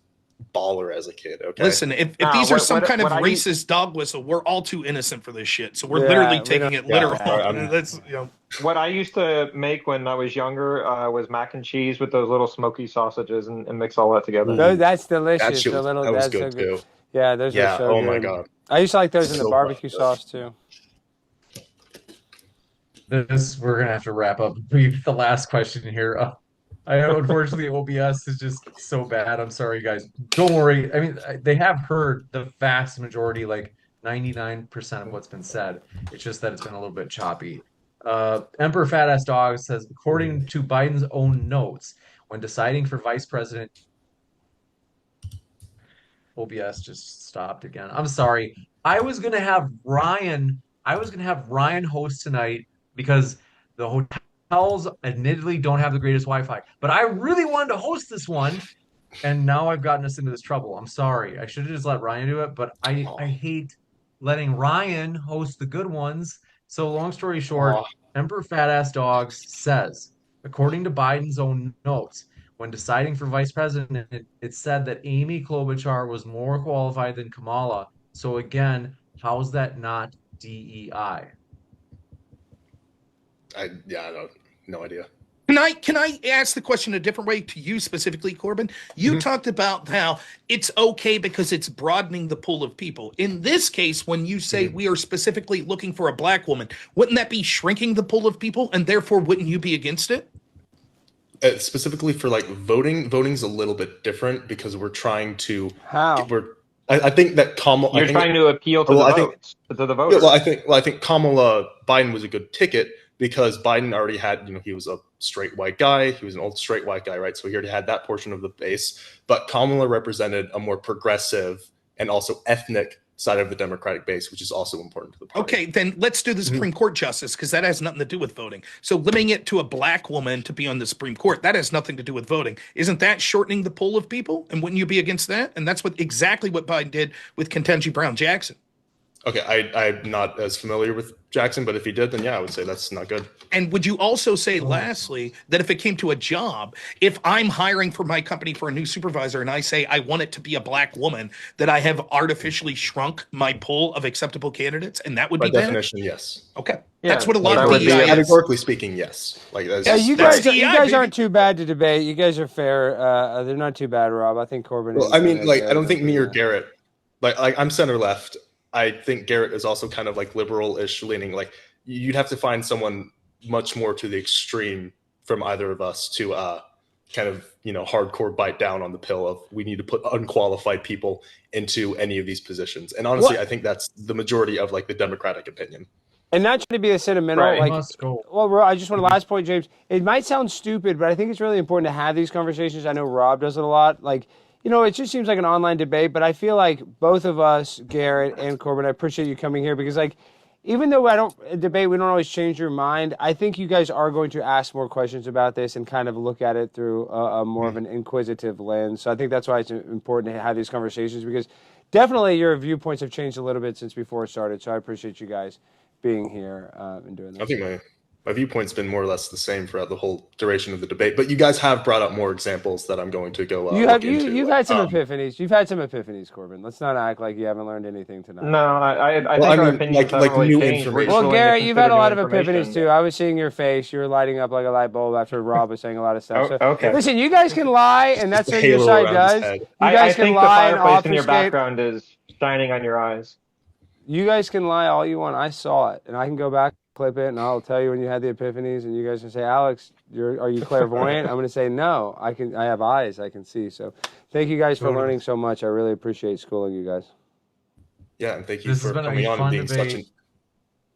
baller as a kid. Okay. Listen, if Nah, these are what- some what- kind of what I- racist dog whistle, we're all too innocent for this shit. So we're Yeah, literally we taking don't- it yeah, literal. I'm- That's What I used to make when I was younger was mac and cheese with those little smoky sausages and mix all that together. That's delicious. that shit the was, little, that was that's so good too. Yeah, those Yeah. are so Oh my good. god. I used to like those in the So barbecue good. sauce too. This we're gonna have to wrap up. The last question here. I know, unfortunately, OBS is just so bad. I'm sorry, guys. Don't worry. I mean, they have heard the vast majority, like 99% of what's been said. It's just that it's been a little bit choppy. Emperor Fat Ass Dog says, according to Biden's own notes, when deciding for vice president, OBS just stopped again. I'm sorry. I was gonna have Ryan host tonight because the hotels admittedly don't have the greatest Wi-Fi, but I really wanted to host this one, and now I've gotten us into this trouble. I'm sorry. I should have just let Ryan do it, but I hate letting Ryan host the good ones. So long story short, Aw. Emperor Fat Ass Dogs says, according to Biden's own notes, when deciding for vice president, it said that Amy Klobuchar was more qualified than Kamala. So again, how's that not DEI? I don't, no idea. Can I ask the question a different way to you specifically, Corbin? You talked about how it's okay because it's broadening the pool of people. In this case, when you say we are specifically looking for a black woman, wouldn't that be shrinking the pool of people, and therefore wouldn't you be against it? Specifically for like voting's a little bit different because we're trying to How? I think that Kamala. You're trying to appeal to Well, the I think- votes, to the voters. Well, I think Kamala Biden was a good ticket because Biden already had, he was a straight white guy. He was an old straight white guy, right? So he already had that portion of the base. But Kamala represented a more progressive and also ethnic side of the Democratic base, which is also important to the party. Okay, then let's do the Supreme Court justice because that has nothing to do with voting. So limiting it to a black woman to be on the Supreme Court, that has nothing to do with voting. Isn't that shortening the pool of people? And wouldn't you be against that? And that's exactly what Biden did with Ketanji Brown Jackson. Okay, I'm not as familiar with Jackson, but if he did, then yeah, I would say that's not good. And would you also say, lastly, that if it came to a job, if I'm hiring for my company for a new supervisor and I say I want it to be a black woman, that I have artificially shrunk my pool of acceptable candidates, and that would By be bad? definition, yes. Okay, Yeah, that's what a lot that of would be DEI is. Categorically speaking, yes. Like that's, Yeah, you that's guys, DEI, you guys baby. aren't too bad to debate. You guys are fair. They're not too bad, Rob. I think Corbin. Well, is- I mean, like, I is don't think me or pretty- Garrett, like I'm center left. I think Garrett is also kind of like liberal-ish leaning. Like, you'd have to find someone much more to the extreme from either of us to kind of, hardcore bite down on the pill of we need to put unqualified people into any of these positions. And honestly, What? I think that's the majority of like the Democratic opinion. And not trying to be a sentimental, Right. like, Must go. well, Rob, I just want to last point, James. It might sound stupid, but I think it's really important to have these conversations. I know Rob does it a lot. Like, it just seems like an online debate, but I feel like both of us, Garrett and Corbin, I appreciate you coming here because, like, even though I don't debate, we don't always change your mind. I think you guys are going to ask more questions about this and kind of look at it through a more of an inquisitive lens. So I think that's why it's important to have these conversations because definitely your viewpoints have changed a little bit since before it started. So I appreciate you guys being here and doing I this. think my viewpoint's been more or less the same throughout the whole duration of the debate, but you guys have brought up more examples that I'm going to go look into. You've had some epiphanies. You've had some epiphanies, Corbin. Let's not act like you haven't learned anything tonight. No, I Well, think I our mean, opinions like haven't really new changed. We're information. just Well, willing to Garrett, you've had a consider lot new of epiphanies information. too. I was seeing your face. You were lighting up like a light bulb after Rob was saying a lot of stuff. Oh, So, okay. listen, you guys can lie, and that's The what your halo side around does. his head. You I guys can think the lie and fireplace in your obfuscate. background is shining on your eyes. You guys can lie all you want. I saw it, and I can go back, clip it, and I'll tell you when you had the epiphanies. And you guys can say, "Alex, are you clairvoyant?" I'm going to say, "No, I have eyes. I can see." So, thank you guys for Totally. learning so much. I really appreciate schooling you guys. Yeah, and thank you This has for been a coming on fun and being such an debate.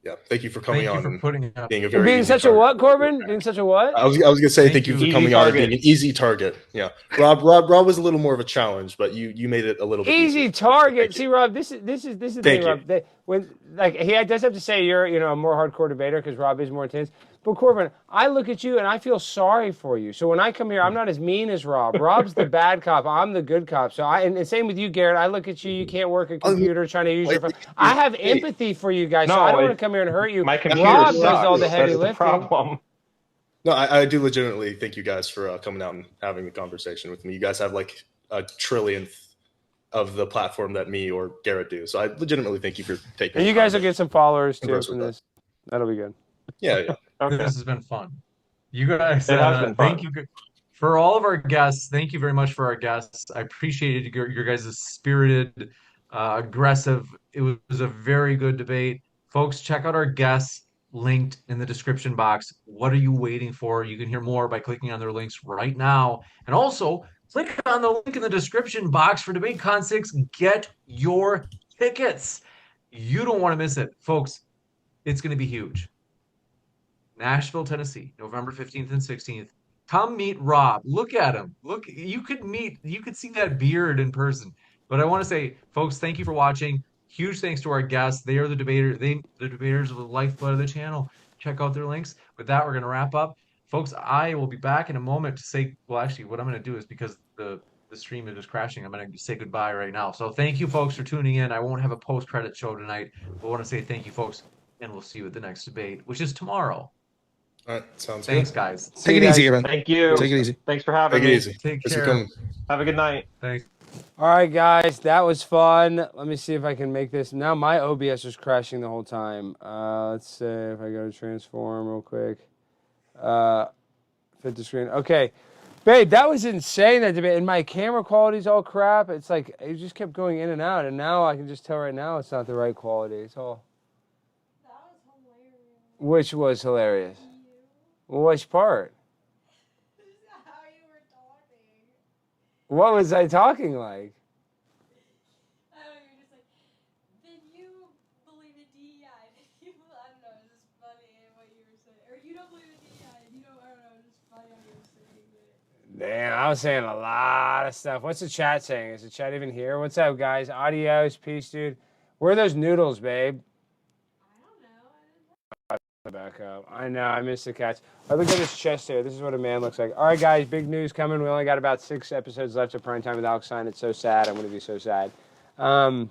Yeah, thank you for coming Thank you on for and putting up. being a very Being easy such a target. what, Corbin? Being such a what? I was gonna say Thank thank you you. for Easy coming on and target. being an easy target. Yeah, Rob was a little more of a challenge, but you made it a little bit Easy easier. target. Thank See, you. Rob, this is the Thank thing, you. Rob. That when like he does have to say you're a more hardcore debater because Rob is more intense. But Corbin, I look at you and I feel sorry for you. So when I come here, I'm not as mean as Rob. Rob's the bad cop. I'm the good cop. So and same with you, Garrett. I look at you. You can't work a computer trying to use your phone. I have empathy for you guys. So I No, don't want to come here and hurt you. my computer Rob sucks. does all the heavy That's the lifting. problem. No, I do legitimately thank you guys for coming out and having the conversation with me. You guys have like a trillionth of the platform that me or Garrett do. So I legitimately thank you for taking. And you the guys time will to get some followers too converse from with this. That'll be good. Yeah. Okay. This has been fun. You guys, It has been thank fun. you for all of our guests. Thank you very much for our guests. I appreciated your guys' spirited, aggressive. It was a very good debate. Folks, check out our guests linked in the description box. What are you waiting for? You can hear more by clicking on their links right now. And also, click on the link in the description box for DebateCon 6. Get your tickets. You don't want to miss it. Folks, it's going to be huge. Nashville, Tennessee, November 15th and 16th. Come meet Rob. Look at him. Look, you could see that beard in person. But I want to say, folks, thank you for watching. Huge thanks to our guests. They are the debaters of the lifeblood of the channel. Check out their links. With that, we're going to wrap up. Folks, I will be back in a moment to say, well, actually, what I'm going to do is because the stream is just crashing, I'm going to say goodbye right now. So thank you, folks, for tuning in. I won't have a post-credit show tonight. But I want to say thank you, folks, and we'll see you at the next debate, which is tomorrow. All right. Sounds Thanks, good. guys. Take it easy, Evan. Thank you. Take it easy. Thanks for having Take it me. easy. Take Thanks for care. coming. Have a good night. Thanks. All right, guys, that was fun. Let me see if I can make this. Now my OBS was crashing the whole time. Let's see if I go to transform real quick. Fit the screen. Okay, babe, that was insane, that debate. And my camera quality's all crap. It's like it just kept going in and out, and now I can just tell right now it's not the right quality. It's all. That was hilarious. Which was hilarious. Which part? This is how you were talking. What was I talking like? I don't know, you're just like, then you believe in DEI. Then you, I don't know, it's just funny what you were saying. Or you don't believe in DEI. You don't, I don't know, it's just funny how you were saying it. Damn, I was saying a lot of stuff. What's the chat saying? Is the chat even here? What's up, guys? Adios, peace, dude. Where are those noodles, babe? I don't know. I didn't Back up. I know, I missed the cats. Oh, look at this chest here. This is what a man looks like. All right, guys, big news coming. We only got about 6 episodes left of Prime Time with Alex Stein. It's so sad. I'm going to be so sad. But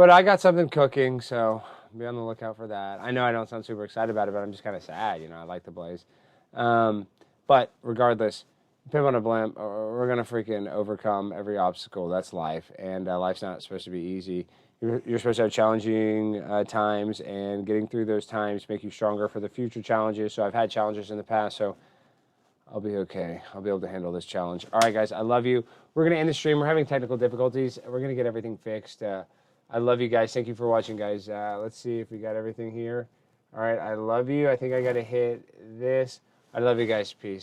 I got something cooking, so be on the lookout for that. I know I don't sound super excited about it, but I'm just kind of sad. You know, I like the Blaze. But regardless, Pip on a blimp, we're going to freaking overcome every obstacle. That's life. And life's not supposed to be easy. You're supposed to have challenging times, and getting through those times make you stronger for the future challenges. So I've had challenges in the past, so I'll be okay. I'll be able to handle this challenge. All right, guys, I love you. We're going to end the stream. We're having technical difficulties. We're going to get everything fixed. I love you guys. Thank you for watching, guys. Let's see if we got everything here. All right, I love you. I think I got to hit this. I love you guys. Peace.